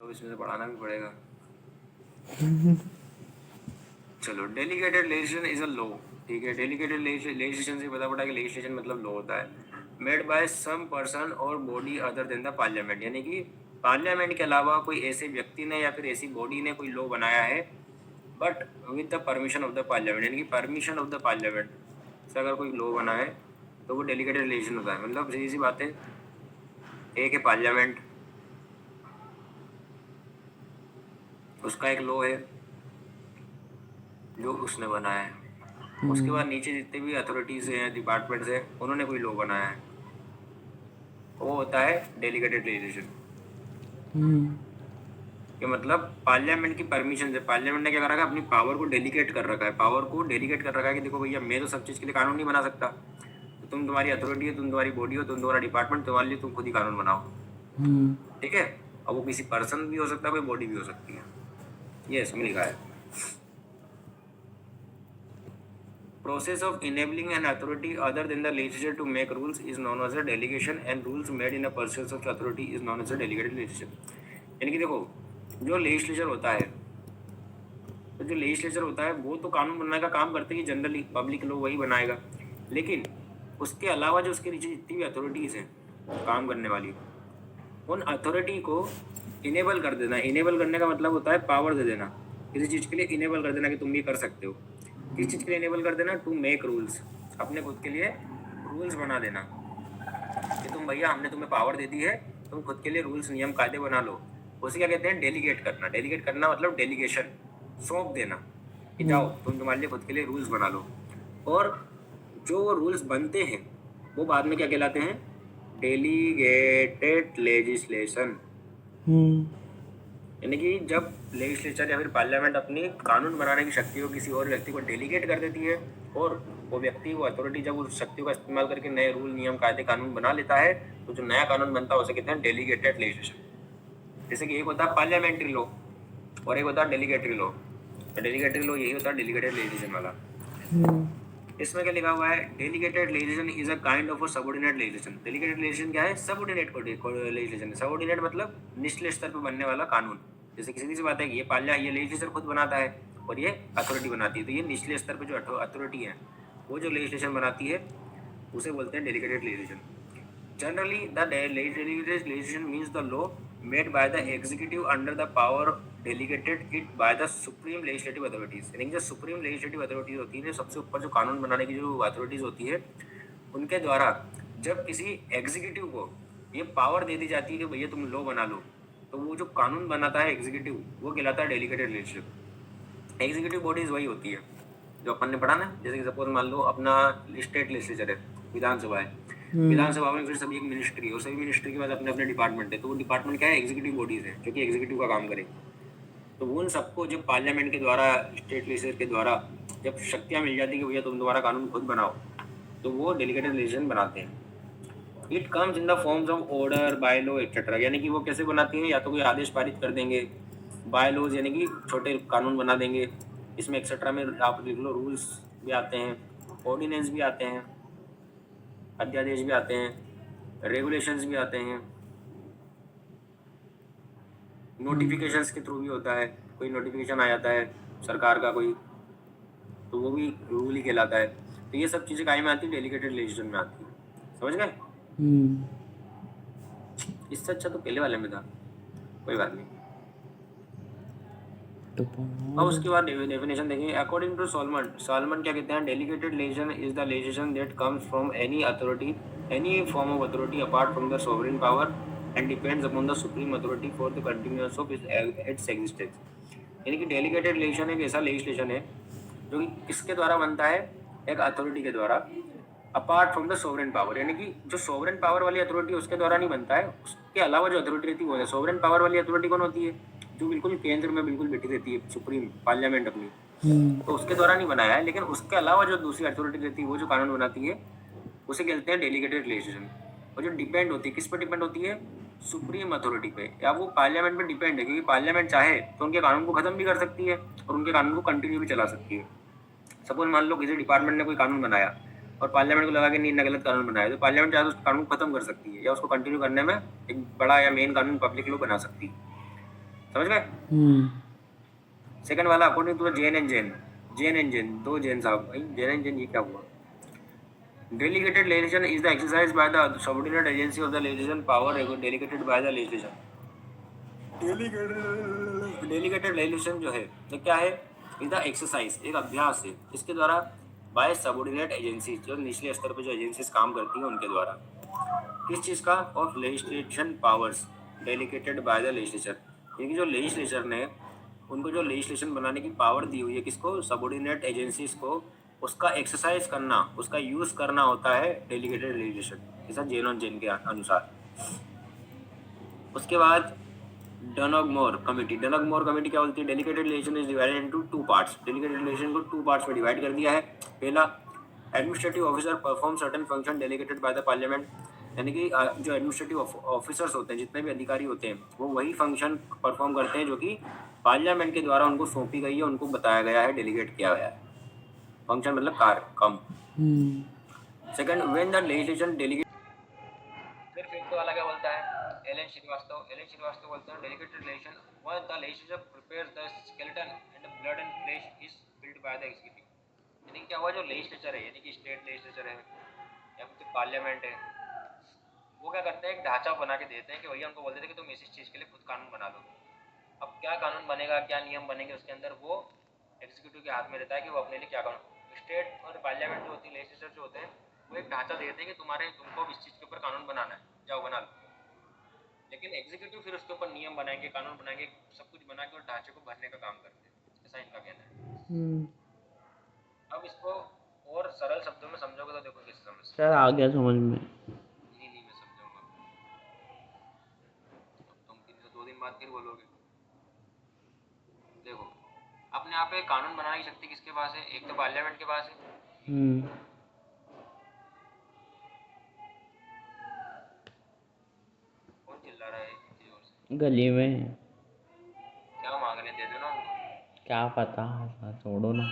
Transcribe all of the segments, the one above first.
तो इसमें से पढ़ाना भी पड़ेगा। चलो, delegated legislation is a law. ठीक है, डेलीगेटेड लेजिस्लेशन से पता पड़ा कि लेजिस्लेशन मतलब लॉ होता है मेड बाय सम पर्सन और body other than the parliament, यानी कि पार्लियामेंट के अलावा कोई ऐसे व्यक्ति ने या फिर ऐसी बॉडी ने कोई लॉ बनाया है but with the permission of the parliament, यानी कि परमिशन ऑफ द पार्लियामेंट से अगर कोई लॉ बना है तो वो डेलीगेटेड लेजिस्लेशन होता है। मतलब सीधी सी बात है, एक है पार्लियामेंट, उसका एक लॉ है जो उसने बनाया है, उसके बाद नीचे जितने भी अथॉरिटीज हैं, डिपार्टमेंट्स हैं, उन्होंने कोई लॉ बनाया है, वो होता है डेलीगेटेड लेजिस्लेशन। कि मतलब पार्लियामेंट की परमिशन से पार्लियामेंट ने क्या कर रखा है, अपनी पावर को डेलीगेट कर रखा है, पावर को डेलीगेट कर रखा है कि देखो भैया मैं तो सब चीज़ के लिए कानून नहीं बना सकता, तो तुम तुम्हारी अथॉरिटी है, तुम तुम्हारी बॉडी हो, तुम तुम्हारा डिपार्टमेंट, तुम्हारे लिए तुम खुद ही कानून बनाओ। ठीक है, अब वो किसी पर्सन भी हो सकता है, कोई बॉडी भी हो सकती है, ये इसमें लिखा है। Process of enabling an authority other than the legislature to make rules is known as a delegation and rules made in a pursuance of authority is known as a delegated legislation। यानी कि देखो, जो legislature होता है, तो जो legislature होता है वो तो कानून बनाने का काम करते हैं कि जनरली पब्लिक लोग वही बनाएगा, लेकिन उसके अलावा जो उसके नीचे जितनी भी अथॉरिटीज़ हैं काम करने वाली, उन अथॉरिटी को इनेबल कर देना। इनेबल करने का मतलब होता है पावर दे देना, किसी चीज़ के लिए इनेबल कर देना कि तुम भी कर सकते हो। किस चीज़ के लिए इनेबल कर देना? टू मेक रूल्स, अपने खुद के लिए रूल्स बना देना कि तुम भैया हमने तुम्हें पावर दे दी है, तुम खुद के लिए रूल्स नियम कायदे बना लो। उसे क्या कहते हैं? डेलीगेट करना। डेलीगेट करना मतलब डेलीगेशन, सौंप देना कि जाओ तुम तुम्हारे लिए खुद के लिए रूल्स बना लो। और जो वो रूल्स बनते हैं वो बाद में क्या कहलाते हैं? Delegated legislation. यानी कि जब लेजिस्लेचर या फिर पार्लियामेंट अपनी कानून बनाने की शक्ति को किसी और व्यक्ति को डेलीगेट कर देती है और वो व्यक्ति, वो अथॉरिटी जब उस शक्ति का इस्तेमाल करके नए रूल, नियम, कायदे, कानून बना लेता है, तो जो नया कानून बनता है उसे कहते हैं डेलीगेटेड लेजिस्लेशन। जैसे कि एक होता है पार्लियामेंट्री लॉ और एक होता है डेलीगेटरी लॉ। तो डेलीगेटरी लॉ यही होता है डेलीगेटेड लेजिस्लेशन वाला। इसमें क्या लिखा हुआ है? Delegated legislation is a kind of a subordinate legislation. Delegated legislation क्या है? Subordinate legislation. सबऑर्डिनेट मतलब निचले स्तर पर बनने वाला कानून। जैसे किसी सी बात है कि ये लेजिस्लेचर खुद बनाता है और ये अथॉरिटी बनाती है, तो ये निचले स्तर पर जो अथॉरिटी है वो जो लेजिस्लेशन बनाती है उसे बोलते हैं delegated legislation. Generally, the delegated legislation means the law made by the executive under the power delegated it by the supreme legislative authorities। यानी जो supreme legislative authorities होती है, सबसे ऊपर जो कानून बनाने की जो authorities होती है, उनके द्वारा जब किसी एग्जीक्यूटिव को ये पावर दे दी जाती है कि भैया तुम लॉ बना लो, तो वो जो कानून बनाता है एग्जीक्यूटिव, वो कहलाता है डेलीगेटेड लेजिस्लेशन। एग्जीक्यूटिव बॉडीज वही होती है जो अपन ने पढ़ा ना, जैसे कि सपोज मान लो अपना स्टेट लेजिस्लेचर है, विधानसभा है, विधानसभा में फिर सभी एक मिनिस्ट्री है और सभी मिनिस्ट्री के बाद अपने अपने डिपार्टमेंट है, तो वो डिपार्टमेंट क्या है? एग्जीक्यूटिव बॉडीज है जो कि एग्जीक्यूटिव का काम करे। तो वो उन सबको जब पार्लियामेंट के द्वारा, स्टेट लेजिस्लेचर के द्वारा जब शक्तियाँ मिल जाती है कि भैया तुम दोबारा कानून खुद बनाओ, तो वो डेलीगेटेड लेजिस्लेशन बनाते हैं। It comes in the forms of order, by law etcetera. यानी कि वो कैसे बनाती हैं? या तो कोई आदेश पारित कर देंगे, बाय लॉज यानी कि छोटे कानून बना देंगे, इसमें एक्सेट्रा में आप लिख लो रूल्स भी आते हैं, ऑर्डिनेंस भी आते हैं, अध्यादेश भी आते हैं, रेगुलेशंस भी आते हैं, नोटिफिकेशंस के थ्रू भी होता है। कोई नोटिफिकेशन आ जाता है सरकार का कोई, तो वो भी रूल ही कहलाता है। तो ये सब चीज़ें काय में आती है? डेलीगेटेड लेजिस्लेशन में आती है। समझ गए? इससे अच्छा तो पहले वाले में था, कोई बात नहीं। अब उसके बाद डेफिनेशन देखेंगे। अकॉर्डिंग टू सॉलमन क्या कहते हैं? Delegated legislation is the legislation that comes from any authority, any form of authority apart from the sovereign power and depends upon the supreme authority for the continuous of its existence. यानी कि delegated legislation एक ऐसा legislation है जो कि किसके द्वारा बनता है? एक अथॉरिटी के द्वारा, apart from the sovereign power. यानी कि जो सोवरेन पावर वाली अथॉरिटी उसके द्वारा नहीं बनता है, उसके अलावा जो अथॉरिटी रहती है वो है। सोवरेन पावर वाली अथॉरिटी कौन होती है? जो बिल्कुल केंद्र में बिल्कुल बैठी रहती है, सुप्रीम पार्लियामेंट अपनी, तो उसके द्वारा नहीं बनाया है। लेकिन उसके अलावा जो दूसरी अथॉरिटी रहती है वो जो कानून बनाती है उसे कहते हैं डेलीगेटेड लेजिस्लेशन। और जो डिपेंड होती है, किस पर डिपेंड होती है? सुप्रीम अथॉरिटी पे, या वो पार्लियामेंट पे डिपेंड है, क्योंकि पार्लियामेंट चाहे तो उनके कानून को खत्म भी कर सकती है और उनके कानून को कंटिन्यू भी चला सकती है। सपोज मान लो किसी डिपार्टमेंट ने कोई कानून बनाया और पार्लियामेंट को लगा कि नहीं, गलत कानून बनाया, तो पार्लियामेंट चाहे तो उस कानून को खत्म कर सकती है या उसको कंटिन्यू करने में एक बड़ा या मेन कानून, पब्लिक लॉ बना सकती है। समझ गए? सेकंड वाला according to Jain and Jain, Jain and Jain, दो जेन साहब, भाई जेन एंड जेन ये क्या हुआ? Delegated legislation is the exercise by the subordinate agency of the legislation power delegated by the legislation. Delegated legislation जो है तो क्या है? इज द एक्सरसाइज, एक अभ्यास है इसके द्वारा बाय सबऑर्डिनेट एजेंसी, जो निचले स्तर पर जो एजेंसीज काम करती हैं उनके द्वारा, किस चीज़ का? Of legislation powers delegated by the legislature, यानी जो लेजिस्लेचर ने उनको जो लेजिस्लेशन बनाने की पावर दी हुई है किसको? सबऑर्डिनेट एजेंसीज को, उसका एक्सरसाइज करना, उसका यूज़ करना होता है डेलीगेटेड लेजिस्लेशन, ऐसा जेन ऑन जेन के अनुसार। उसके बाद डनॉगमोर कमेटी, डनॉगमोर कमेटी क्या बोलती है? Delegated legislation is divided into two parts, delegated legislation को टू पार्ट्स में डिवाइड कर दिया है। पहला, administrative officer perform certain function delegated bye the parliament, यानी कि जो एडमिनिस्ट्रेटिव ऑफिसर्स होते हैं, जितने भी अधिकारी होते हैं, वो वही फंक्शन परफॉर्म करते हैं जो कि पार्लियामेंट के द्वारा उनको सौंपी गई है, उनको बताया गया है, डेलीगेट किया गया है। फंक्शन मतलब कार्य, कम। Second, when the legislation delegate, फिर फिफ्थ वाला क्या बोलता है? एलन श्रीवास्तव बोलते हैं delegated legislation when the legislature prepares the skeleton and the blood and flesh is build by the executive, यानी क्या हुआ? जो लेजिस्लेचर है, यानी कि स्टेट लेजिस्लेचर है या फिर पार्लियामेंट है, वो क्या करते हैं? एक ढांचा बना के देते हैं कि भैया उनको बोल देते हैं कि तुम इस चीज़ के लिए खुद कानून बना लो। अब क्या कानून बनेगा, क्या नियम बनेंगे, उसके अंदर वो एग्जीक्यूटिव के हाथ में रहता है कि वो अपने लिए क्या कानून, स्टेट और पार्लियामेंट जो होती है, लेजिस्लेचर जो होते हैं, वो एक ढांचा देते हैं कि तुमको इस चीज़ के ऊपर कानून बनाना है, जाओ बना लो। लेकिन एग्जीक्यूटिव फिर उसके ऊपर नियम बनाएंगे, कानून बनाएंगे, सब कुछ बना के और ढांचे को भरने का काम करते हैं, ऐसा इनका कहना है। अब इसको और सरल शब्दों में समझोगे तो देखो कैसे समझ सर आ गया समझ में। नहीं मैं समझाऊंगा, तुम 2 दिन बाद फिर बोलोगे। देखो, अपने आप पे कानून बनाने की शक्ति किसके पास है? एक तो पार्लियामेंट के पास है। कौन चिल्ला रहा है इतनी जोर से? गली में। क्या मांगने, दे दो ना उनको। क्या पता, छोड़ो ना।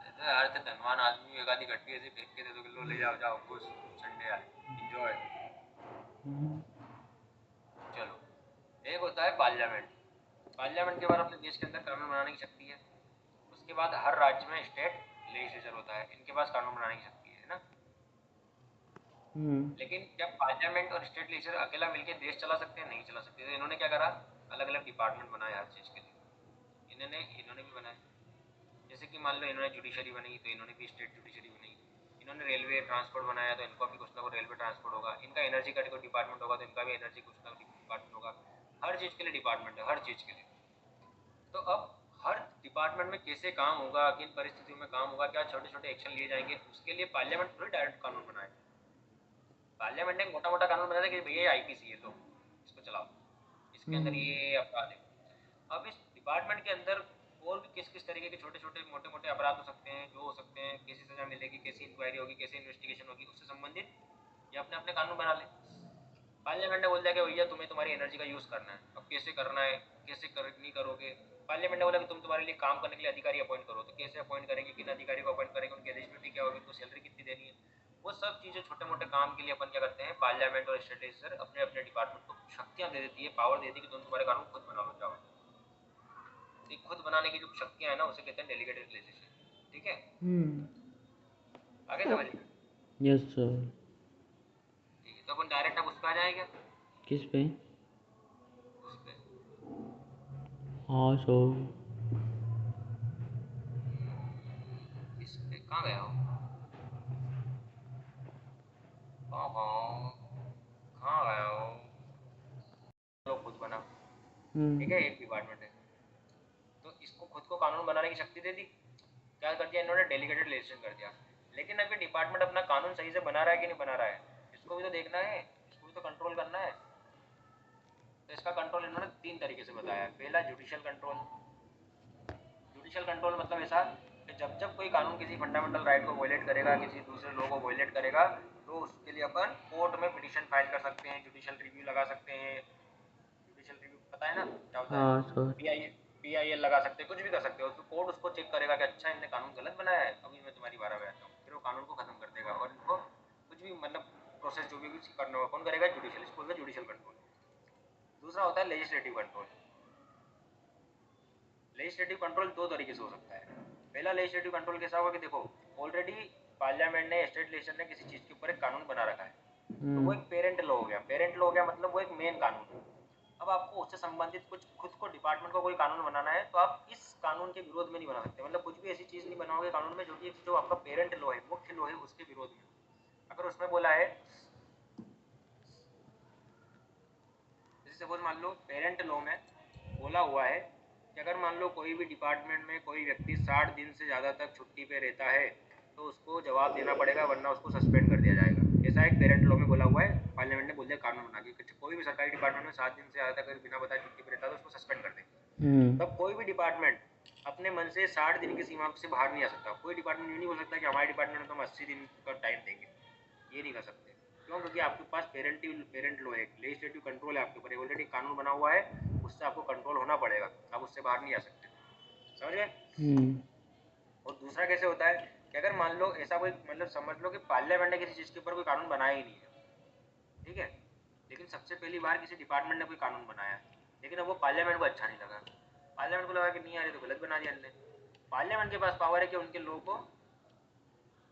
दे दो यार, तो धनवान आदमी एक आधी गट्टी ऐसे फेंक के दे दो कि लो ले जाओ, जाओ खुश, संडे आए, एंजॉय। चलो, एक होता है पार्लियामेंट, पार्लियामेंट के बाद अपने देश के अंदर कानून बनाने की शक्ति है। उसके बाद हर राज्य में स्टेट लेजिस्लेचर होता है, इनके पास कानून बनाने की शक्ति है ना। लेकिन जब पार्लियामेंट और स्टेट लेजिस्लेचर अकेला मिलकर देश चला सकते हैं? नहीं चला सकते। तो इन्होंने क्या करा? अलग अलग डिपार्टमेंट बनाए हर चीज़ के लिए, इन्होंने भी बनाए। जैसे कि मान लो इन्होंने जुडिशरी बनाई तो इन्होंने भी स्टेट जुडिशरी बनाई, इन्होंने रेलवे ट्रांसपोर्ट बनाया तो इनको भी कुछ ना कुछ रेलवे ट्रांसपोर्ट होगा, इनका एनर्जी का कोई डिपार्टमेंट होगा तो इनका भी एनर्जी कुछ ना कुछ डिपार्टमेंट होगा। हर चीज़ के लिए डिपार्टमेंट है, हर चीज़ के लिए। तो अब हर डिपार्टमेंट में कैसे काम होगा, किन परिस्थितियों में काम होगा, क्या छोटे छोटे एक्शन लिए जाएंगे, उसके लिए पार्लियामेंट थोड़ी डायरेक्ट कानून बनाए। पार्लियामेंट ने मोटा मोटा कानून बनाया कि भैया आईपीसी है तो इसको चलाओ, इसके अंदर ये अपराध है। अब इस डिपार्टमेंट के अंदर और भी किस किस तरीके के छोटे छोटे मोटे मोटे अपराध हो सकते हैं, जो हो सकते हैं, कैसी सजा मिलेगी, कैसी इंक्वायरी होगी, कैसी इन्वेस्टिगेशन होगी, उससे संबंधित ये अपने अपने कानून बना ले। पार्लियामेंट ने बोल दिया कि भैया तुम्हें तुम्हारी एनर्जी का यूज़ करना है, अब कैसे करना है, कैसे नहीं करोगे। पार्लियामेंट ने बोला कि तुम तुम्हारे लिए काम करने के लिए अधिकारी अपॉइंट करो, तो कैसे अपॉइंट करेंगे, किन अधिकारी को अपॉइंट करेंगे, उनकी एलिजिबिलिटी क्या होगी, उनको सैलरी कितनी देनी है, वो सब चीज़ें छोटे मोटे काम के लिए अपन क्या करते हैं, पार्लियामेंट और स्टेट लेजिस्लेचर अपने अपने डिपार्टमेंट को शक्तियाँ दे देती है, पावर दे देती है कि तुम तुम्हारे कानून खुद बना लो, जाओ। खुद बनाने की जो शक्तियाँ है ना, उसे कहते हैं डेलीगेटेड लेजिस्लेशन। ठीक है, आगे समझ में? Yes sir. ठीक है, तो अपन डायरेक्ट अब उस पर आ जाएंगे। किस पे? उस पे हाँ सर। इस पे कहाँ गया हो? हाँ हाँ, कहाँ गया हो? चलो खुद बना। ठीक है, एक डिपार्टमेंट है तो इसको खुद को कानून बनाने की शक्ति दे दी। क्या कर दिया इन्होंने? डेलीगेटेड लेजिस्लेशन कर दिया। लेकिन अभी डिपार्टमेंट अपना कानून सही से बना रहा है कि नहीं बना रहा है, इसको भी तो देखना है, इसको भी तो कंट्रोल करना है। तो इसका कंट्रोल इन्होंने 3 तरीके से बताया है। पहला, जुडिशियल कंट्रोल। जुडिशियल कंट्रोल मतलब ऐसा कि जब जब कोई कानून किसी फंडामेंटल राइट को वायलेट करेगा, किसी दूसरे लॉ को वायलेट करेगा, तो उसके लिए अपन कोर्ट में पिटीशन फाइल कर सकते हैं, जुडिशियल रिव्यू लगा सकते हैं। जुडिशियल रिव्यू पता है ना क्या होता है? हाँ सर। पीआईएल लगा सकते हैं, कुछ भी कर सकते हो। तो कोर्ट उसको चेक करेगा कि अच्छा इनने कानून गलत बनाया है, अभी मैं तुम्हारी बारह में आता हूँ, फिर वो कानून को खत्म कर देगा और इनको कुछ भी मतलब प्रोसेस जो भी करना होगा कौन करेगा? जुडिशियल, इसको बोलते हैं जुडिशियल कंट्रोल। दूसरा होता है लेजिस्लेटिव कंट्रोल। लेजिस्लेटिव कंट्रोल दो तरीके से हो सकता है। पहला लेजिस्लेटिव कंट्रोल कैसा होगा कि देखो ऑलरेडी पार्लियामेंट ने, स्टेट लेजिस्लेचर ने किसी चीज़ के ऊपर एक कानून बना रखा है, तो वो एक पेरेंट लॉ हो गया। पेरेंट लॉ हो गया मतलब वो एक मेन कानून है। अब आपको उससे संबंधित कुछ खुद को डिपार्टमेंट को कोई कानून बनाना है, तो आप इस कानून के विरोध में नहीं बना सकते। मतलब कुछ भी ऐसी चीज़ नहीं बनाओगे कानून में जो कि जो आपका पेरेंट लॉ है, मुख्य लॉ है, उसके विरोध में। अगर उसमें बोला है, जैसे सपोज मान लो पेरेंट लॉ में बोला हुआ है कि अगर मान लो कोई भी डिपार्टमेंट में कोई व्यक्ति 60 दिन से ज़्यादा तक छुट्टी पे रहता है तो उसको जवाब देना पड़ेगा, वरना उसको सस्पेंड कर दिया जाएगा। ऐसा एक पेरेंट लॉ में बोला हुआ है, पार्लियामेंट ने बोल दिया कानून बना के कोई भी सरकारी डिपार्टमेंट में 7 दिन से ज़्यादा तक अगर बिना बताए छुट्टी पे रहता है तो उसको सस्पेंड कर देंगे। तब कोई भी डिपार्टमेंट अपने मन से 60 दिन की सीमा से बाहर नहीं आ सकता। कोई डिपार्टमेंट ये नहीं बोल सकता कि हमारे डिपार्टमेंट में तो हम 80 दिन का टाइम देंगे, ये नहीं कर सकते। क्यों? क्योंकि आपके पास पेरेंट लॉ है, लेजिस्लेटिव कंट्रोल है आपके ऊपर, ऑलरेडी कानून बना हुआ है, उससे आपको कंट्रोल होना पड़ेगा, आप उससे बाहर नहीं आ सकते। समझ गए? और दूसरा कैसे होता है कि अगर मान लो ऐसा कोई, मतलब समझ लो कि पार्लियामेंट ने किसी चीज़ के ऊपर कोई कानून बनाया ही नहीं है, ठीक है, लेकिन सबसे पहली बार किसी डिपार्टमेंट ने कोई कानून बनाया, लेकिन अब वो पार्लियामेंट को अच्छा नहीं लगा। पार्लियामेंट को लगा कि नहीं यार ये तो गलत बना दिया हमने। पार्लियामेंट के पास पावर है कि उनके लॉ को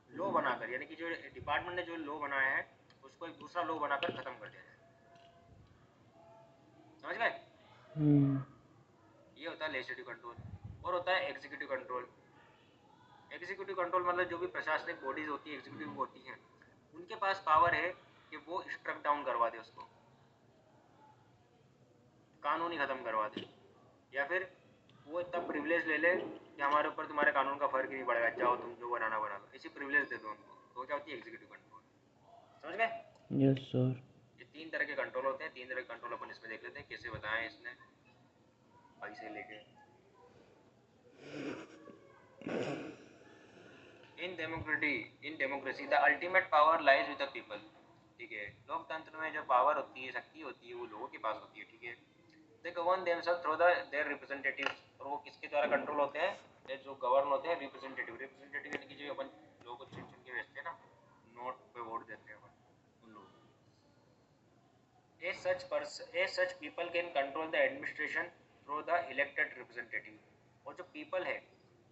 लॉ बनाकर, यानी कि जो डिपार्टमेंट ने जो लॉ बनाया है उसको एक दूसरा लॉ बनाकर खत्म कर दिया जाए। समझ गए? ये होता है लेजिस्लेटिव कंट्रोल। और होता है एग्जीक्यूटिव कंट्रोल। एग्जीक्यूटिव कंट्रोल मतलब जो भी प्रशासनिक बॉडीज होती है, एग्जीक्यूटिव होती हैं, उनके पास पावर है कि वो स्ट्रक डाउन करवा दे, उसको कानून ही खत्म करवा दे, या फिर वो इतना प्रिविलेज ले ले कि हमारे ऊपर तुम्हारे कानून का फर्क ही नहीं पड़ेगा, जाओ तुम जो बनाना बना लो, इसी प्रिविलेज दे दो उनको। तो क्या होती है एग्जीक्यूटिव कंट्रोल। समझ गए? Yes sir. ये 3 तरह के कंट्रोल होते हैं। 3 तरह के कंट्रोल अपन इसमें देख लेते हैं कैसे बताएं इसने, ऐसे लेके। In democracy the ultimate power lies with the people. ठीक है, लोकतंत्र में जो पावर होती है, शक्ति होती है, वो लोगों के पास होती है। ठीक है, they govern themselves through their representatives. और वो किसके द्वारा कंट्रोल होते हैं? ये जो गवर्न होते हैं रिप्रेजेंटेटिव। रिप्रेजेंटेटिव यानी कि जो अपन लोगों को चुन चुन के भेजते हैं ना, नोट पे वोट देते हैं अपन, उन लोगों को। A such people can control the administration through the elected representative. और जो पीपल है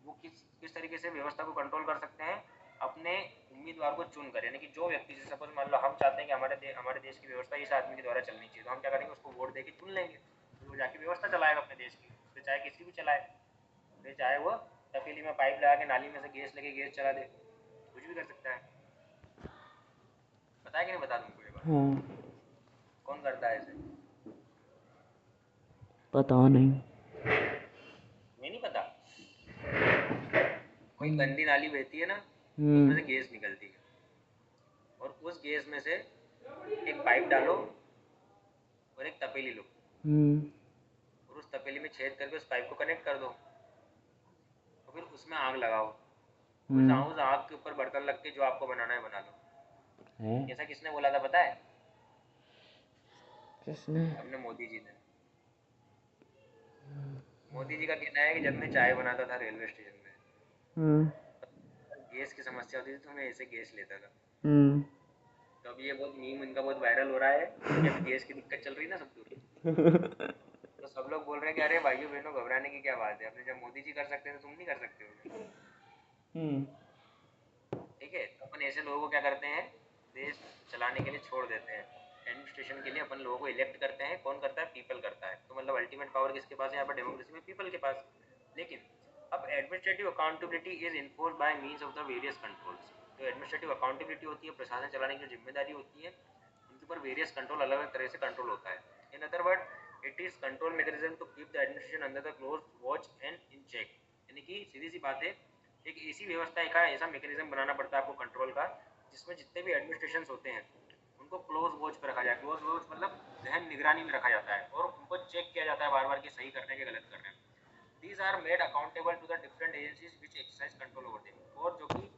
वो किस तरीके से व्यवस्था को कंट्रोल कर सकते हैं? अपने उम्मीदवार को चुनकर, यानी कि जो व्यक्ति, जैसे सपोज मान लो हम चाहते हैं कि हमारे देश की व्यवस्था इस आदमी के द्वारा चलनी चाहिए, तो हम क्या करेंगे? उसको वोट देके चुन लेंगे, तो वो जाके व्यवस्था चलाएगा अपने देश की। फिर चाहे किसी भी चलाए, फिर चाहे वो तपेली में पाइप लगा के नाली में से गैस लेके गैस चला दे, कुछ भी कर सकता है। बताया कि नहीं? बता तुमको ये बात। हाँ। कौन करता है ऐसे? पता नहीं। मैं नहीं पता। कोई गंदी नाली बहती है ना, तो उसमें से गैस निकलती है, और उस गैस में से एक पाइप डालो और एक तपेली लो, और उस तपेली में छेद करके उस पाइप को कनेक्ट कर दो, और फिर उसमें आग लगाओ। उस आग के ऊपर बर्तन रख के जो आपको बनाना है बना लो। ऐसा किसने बोला था पता है? किसने? अपने मोदी जी ने। मोदी जी का कहना है कि जब मैं चाय बनाता था रेलवे स्टेशन में, गैस की समस्या होती थी, तो मैं ऐसे गैस लेता था। तो अब ये बहुत मीम इनका बहुत वायरल हो रहा है कि अभी गैस की दिक्कत चल रही है ना सब दूर। तो सब लोग बोल रहे हैं कि अरे भाइयों बहनों घबराने की क्या बात है, अपने जब मोदी जी कर सकते हैं तो तुम नहीं कर सकते हो। ठीक है, तो अपन ऐसे लोगों को क्या करते हैं? देश चलाने के लिए छोड़ देते हैं। एडमिनिस्ट्रेशन के लिए अपन लोगों को इलेक्ट करते हैं। कौन करता है? पीपल करता है। तो मतलब अल्टीमेट पावर किसके पास है यहाँ पर डेमोक्रेसी में? पीपल के पास। लेकिन अब administrative accountability is enforced by means of the various controls. जो एडमिनिस्ट्रेटिव अकाउंटेबिलिटी होती है, प्रशासन चलाने की जो जिम्मेदारी होती है, उनके ऊपर वेरियस कंट्रोल अलग अलग तरह से कंट्रोल होता है। In other word it is control mechanism to keep the administration under the close watch and in check. यानी कि सीधी सी बात है, एक ऐसी व्यवस्था का ऐसा मैकेनिज्म बनाना पड़ता है आपको कंट्रोल का, जिसमें जितने भी एडमिनिस्ट्रेशन होते हैं उनको क्लोज वॉच पर रखा जाए। क्लोज वॉच मतलब गहन निगरानी में रखा जाता है, और उनको चेक किया जाता है बार बार कि सही कर रहे हैं कि गलत कर रहे हैं। These are made accountable to the different agencies which exercise control over them. और जो कि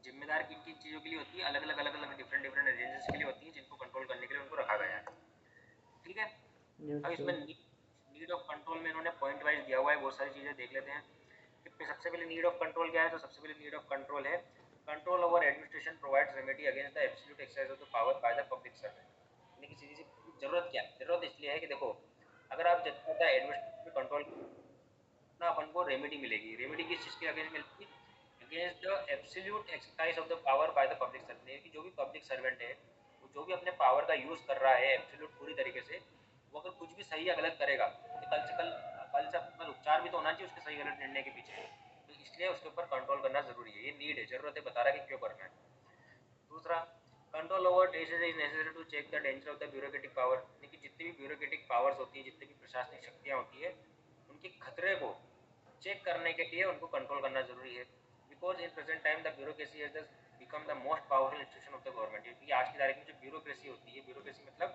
जिम्मेदार किन किन चीज़ों के लिए होती है? अलग अलग डिफरेंट डिफरेंट एजेंसीज के लिए होती है, जिनको कंट्रोल करने के लिए उनको रखा गया है। ठीक है, अब इसमें नीड ऑफ कंट्रोल में इन्होंने पॉइंट वाइज दिया हुआ है, बहुत सारी चीज़ें देख लेते हैं। सबसे पहले नीड ऑफ कंट्रोल क्या है? तो सबसे पहले नीड ऑफ कंट्रोल है control over administration provides remedy against the absolute exercise of the power by the public servant. यानी कि सीधी सी जरूरत क्या है? जरूरत इसलिए है कि देखो, अगर आप जितना एडमिनिस्ट्रेशन में कंट्रोल ना अपन को रेमेडी मिलेगी। रेमेडी किस चीज़ के अगेंस्ट मिलेगी? Against the absolute exercise of the power by the public servant, कि जो भी पब्लिक सर्वेंट है वो जो भी अपने पावर का यूज़ कर रहा है एब्सोल्यूट पूरी तरीके से, वो अगर कुछ भी सही या गलत करेगा तो कल से कल उपचार भी तो होना चाहिए उसके सही गलत निर्णय के पीछे। तो इसलिए उसके ऊपर कंट्रोल करना जरूरी है, ये नीड है, जरूरत है, बता रहा है कि क्यों करना है। दूसरा, control over test is necessary to check the danger of the bureaucratic power, यानी कि जितनी भी ब्यूरोक्रेटिक पावर्स होती है, जितनी भी प्रशासनिक शक्तियाँ होती है, उनके खतरे को चेक करने के लिए उनको कंट्रोल करना जरूरी है। Because in present time the bureaucracy has become the most powerful institution of the government, क्योंकि आज की तारीख में जो ब्यूरोक्रेसी होती है, ब्यूरोक्रेसी मतलब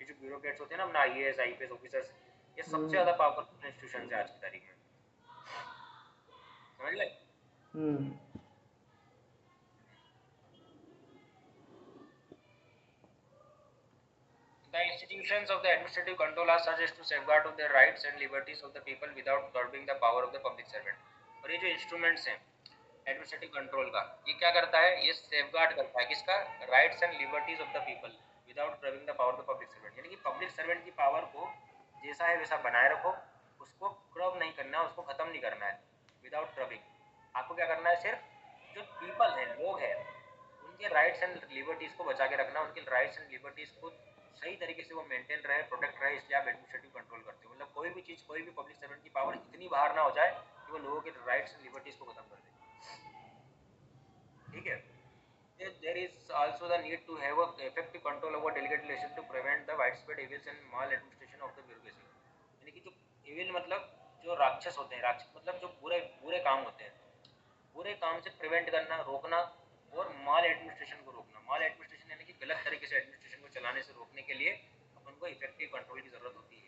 ये जो ब्यूरोक्रेट्स होते हैं ना अपना IAS IPS ऑफिसर्स, ये सबसे हम्म ज्यादा पावरफुल इंस्टीट्यूशन है आज की तारीख में, समझ ले। हम्म The institutions of the administrative control are such as to safeguard the rights and liberties of the people without curbing the power of the public servant. और ये जो इंस्ट्रूमेंट्स हैं एडमिनिस्ट्रेटिव कंट्रोल का, ये क्या करता है? ये सेफगार्ड करता है किसका? Rights and liberties of the people without curbing the power of the public servant, यानी कि पब्लिक सर्वेंट की पावर को जैसा है वैसा बनाए रखो, उसको क्रब नहीं करना है, उसको खत्म नहीं करना है विदाउट क्रबिंग। आपको क्या करना है? सिर्फ जो पीपल हैं, लोग हैं, उनके राइट्स एंड लिबर्टीज को बचा के रखना, उनके राइट्स एंड लिबर्टीज को सही तरीके से वो मेंटेन रहे, प्रोटेक्ट रहे, इसलिए आप एडमिनिस्ट्रेटिव कंट्रोल करते हो। मतलब कोई भी चीज़, कोई भी पब्लिक सर्वेंट की पावर इतनी बाहर ना हो जाए कि वो लोगों के राइट्स एंड लिबर्टीज को खत्म कर दे, ठीक है। There is also the need to have a effective control over delegate relation to prevent the widespread evils and maladministration of the bureaucracy, यानी कि जो evil मतलब जो राक्षस होते हैं, राक्षस मतलब जो बुरे बुरे काम होते हैं, बुरे काम से प्रिवेंट करना, रोकना, और माल एडमिनिस्ट्रेशन को रोकना। माल एडमिनिस्ट्रेशन यानी कि गलत तरीके से एडमिनिस्ट्रेशन को चलाने से रोकने के लिए अपन को इफेक्टिव कंट्रोल की जरूरत होती है।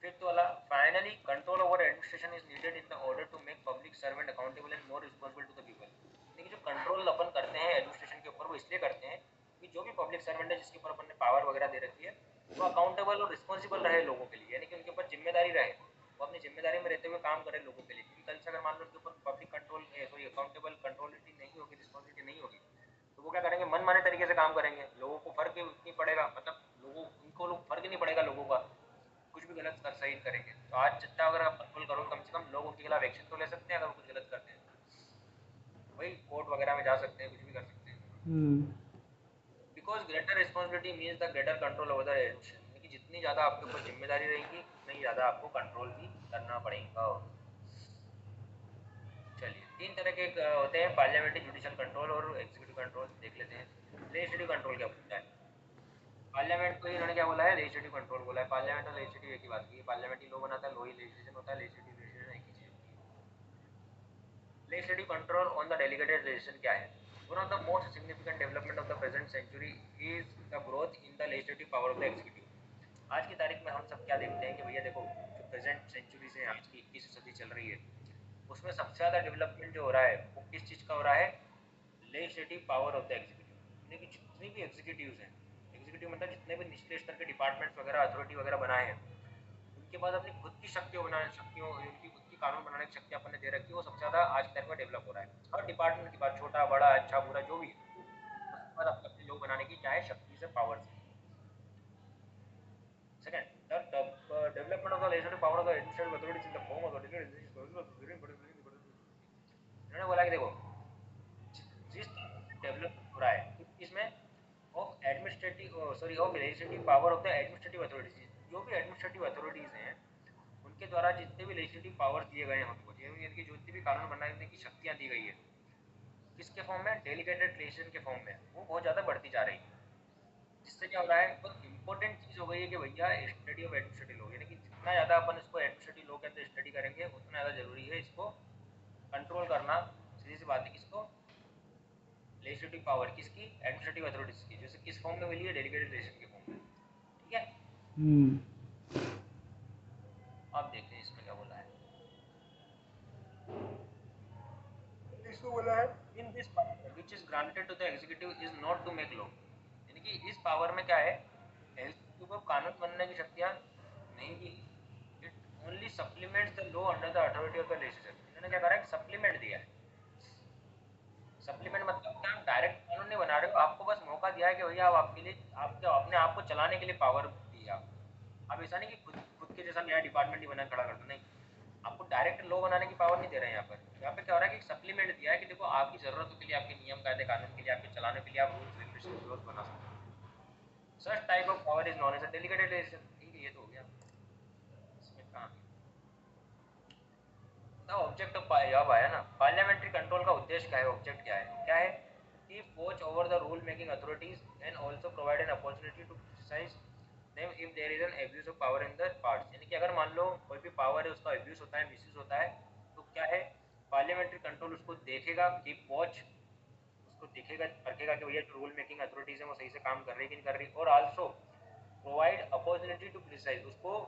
फिफ्थ वाला, finally control over administration is needed in the order to make public servant accountable and more responsible to the people, यानी कि जो कंट्रोल अपन करते हैं एडमिनिस्ट्रेशन के ऊपर, वो इसलिए करते हैं कि जो भी पब्लिक सर्वेंट है जिसके ऊपर अपन ने पावर वगैरह दे रखी है, वो अकाउंटेबल और रिस्पॉन्सिबल रहे लोगों के लिए, यानी कि उनके ऊपर जिम्मेदारी रहे, वो अपनी जिम्मेदारी में रहते हुए काम करें लोगों के लिए। क्योंकि कल से अगर मान लो उनके ऊपर पब्लिक कंट्रोल सॉरी अकाउंटेबल कंट्रोलिटी नहीं होगी, रिस्पॉन्सिबिलिटी नहीं होगी, तो वो क्या करेंगे? मन माने तरीके से काम करेंगे, लोगों को फर्क ही नहीं पड़ेगा, मतलब लोगों उनको लोग फर्क ही नहीं पड़ेगा लोगों का, कुछ भी गलत कर सही करेंगे। तो आज जितना अगर आप कंट्रोल करो, कम से कम लोग उनके खिलाफ एक्शन तो ले सकते हैं अगर वो कुछ गलत करते हैं, वही कोर्ट वगैरह में जा सकते हैं, कुछ भी कर सकते हैं। Hmm because greater responsibility means the greater control over the administration, यानी कि जितनी ज़्यादा आपके ऊपर जिम्मेदारी रहेगी उतना ही ज़्यादा आपको कंट्रोल भी करना पड़ेगा। चलिए, तीन तरह के होते हैं, पार्लियामेंट्री, जुडिशियल कंट्रोल और एग्जीक्यूटिव कंट्रोल, देख लेते हैं। लेजिस्लेटिव कंट्रोल क्या होता है? पार्लियामेंट को इन्होंने क्या बोला है? लेजिस्लेटिव कंट्रोल बोला है। पार्लियामेंट और लेजिस्लेटिव एक ही बात की है, पार्लियामेंट ही लॉ बनाता है, लॉ ही लेजिस्लेशन होता है, लेजिस्लेटिव एक ही चीज़ होती है। Legislative control on the delegated legislation क्या है? One of the most significant development of the present century is the growth in the legislative power of the executive. आज की तारीख में हम सब क्या देखते हैं कि भैया देखो, जो प्रेजेंट सेंचुरी से आज की 21वीं सदी चल रही है, उसमें सबसे ज़्यादा डेवलपमेंट जो हो रहा है वो किस चीज़ का हो रहा है? Legislative power of the executive, यानी कि जितनी भी एग्जीक्यूटिव्स हैं, एग्जीक्यूटिव मतलब जितने भी निचले स्तर के डिपार्टमेंट्स वगैरह, अथॉरिटी वगैरह बनाए हैं, उनके पास अपनी खुद की शक्तियों, उनकी खुद की कानून बनाने की शक्ति अपन ने दे रखी है, वो सबसे ज़्यादा आज के टाइम में डेवलप हो रहा है। हर डिपार्टमेंट की बात, छोटा बड़ा अच्छा बुरा जो भी है, उसके पास अपने लोग बनाने की क्या है? शक्ति से, पावर से। Second, the development of the legislative power of the administrative authorities in the form of इन्होंने बोला कि देखो, जिस डेवलप हो रहा है इसमें of administrative sorry of legislative power of the administrative authorities, जो भी एडमिनिस्ट्रेटिव अथॉरिटीज हैं उनके द्वारा जितने भी लेजिस्लेटिव पावर्स दिए गए हैं उनको, यानी कि जो जितनी भी कानून बनाने की शक्तियाँ दी गई है, किसके फॉर्म में? डेलीगेटेड लेजिस्लेशन के फॉर्म में, वो बहुत ज़्यादा बढ़ती जा रही है। जिससे क्या हो रहा है? बहुत इंपॉर्टेंट चीज़ हो गई है कि भैया स्टडी ऑफ एडमिनिस्ट्रेटिव लॉ, यानी कि जितना ज़्यादा अपन इसको एडमिनिस्ट्रेटिव लॉ के अंदर स्टडी करेंगे उतना ज़्यादा जरूरी है इसको कंट्रोल करना। सीधी सी बात है, किसको? लेजिस्लेटिव पावर किसकी? एडमिनिस्ट्रेटिव अथॉरिटीज की, जैसे किस फॉर्म में मिली है? डेलीगेटेड लेजिस्लेशन के फॉर्म में, ठीक है। हम्म अब देखते हैं इसमें क्या बोला है। इसको बोला है, in this power which is granted to the executive is not to make law, यानी कि इस पावर में क्या है? एग्जीक्यूटिव को कानून बनने की शक्तियां नहीं दी, it only supplements the law under the authority of the legislature. इन्होंने क्या करा है? सप्लीमेंट दिया है। सप्लीमेंट मतलब क्या? डायरेक्ट कानून नहीं बना रहे हो, आपको बस मौका दिया है कि भैया आप आपके लिए आपके अपने आप को चलाने के लिए पावर दी है आपको। अब ऐसा नहीं कि खुद खुद के जैसा नया डिपार्टमेंट ही बना खड़ा कर दो, नहीं, आपको डायरेक्ट लॉ बनाने की पावर नहीं दे रहे हैं यहाँ पे क्या हो रहा है कि सप्लीमेंट दिया है कि देखो आपकी ज़रूरतों के लिए, आपके नियम कायदे कानून के लिए, आपके चलाने के लिए आप रूल्स रेगुलेशन जरूरत बना सकते हैं। Such type of power is known as a delegated legislation. ठीक है, ये तो हो गया। इसमें कहाँ द ऑब्जेक्ट ऑफ अब आया ना, पार्लियामेंट्री कंट्रोल का उद्देश्य क्या है, ऑब्जेक्ट क्या है कि watch over the rule making authorities and also provide an opportunity to criticise them if there is an abuse of power in the parts. यानी कि अगर मान लो कोई भी पावर है उसका एब्यूज होता है, मिसयूज होता है, तो क्या है, पार्लियामेंट्री कंट्रोल उसको देखेगा, कीप वॉच, उसको दिखेगा, रखेगा कि भैया जो रूल मेकिंग अथॉरिटीज है वो सही से काम कर रही है कि नहीं कर रही, और also provide opportunity to criticise, उसको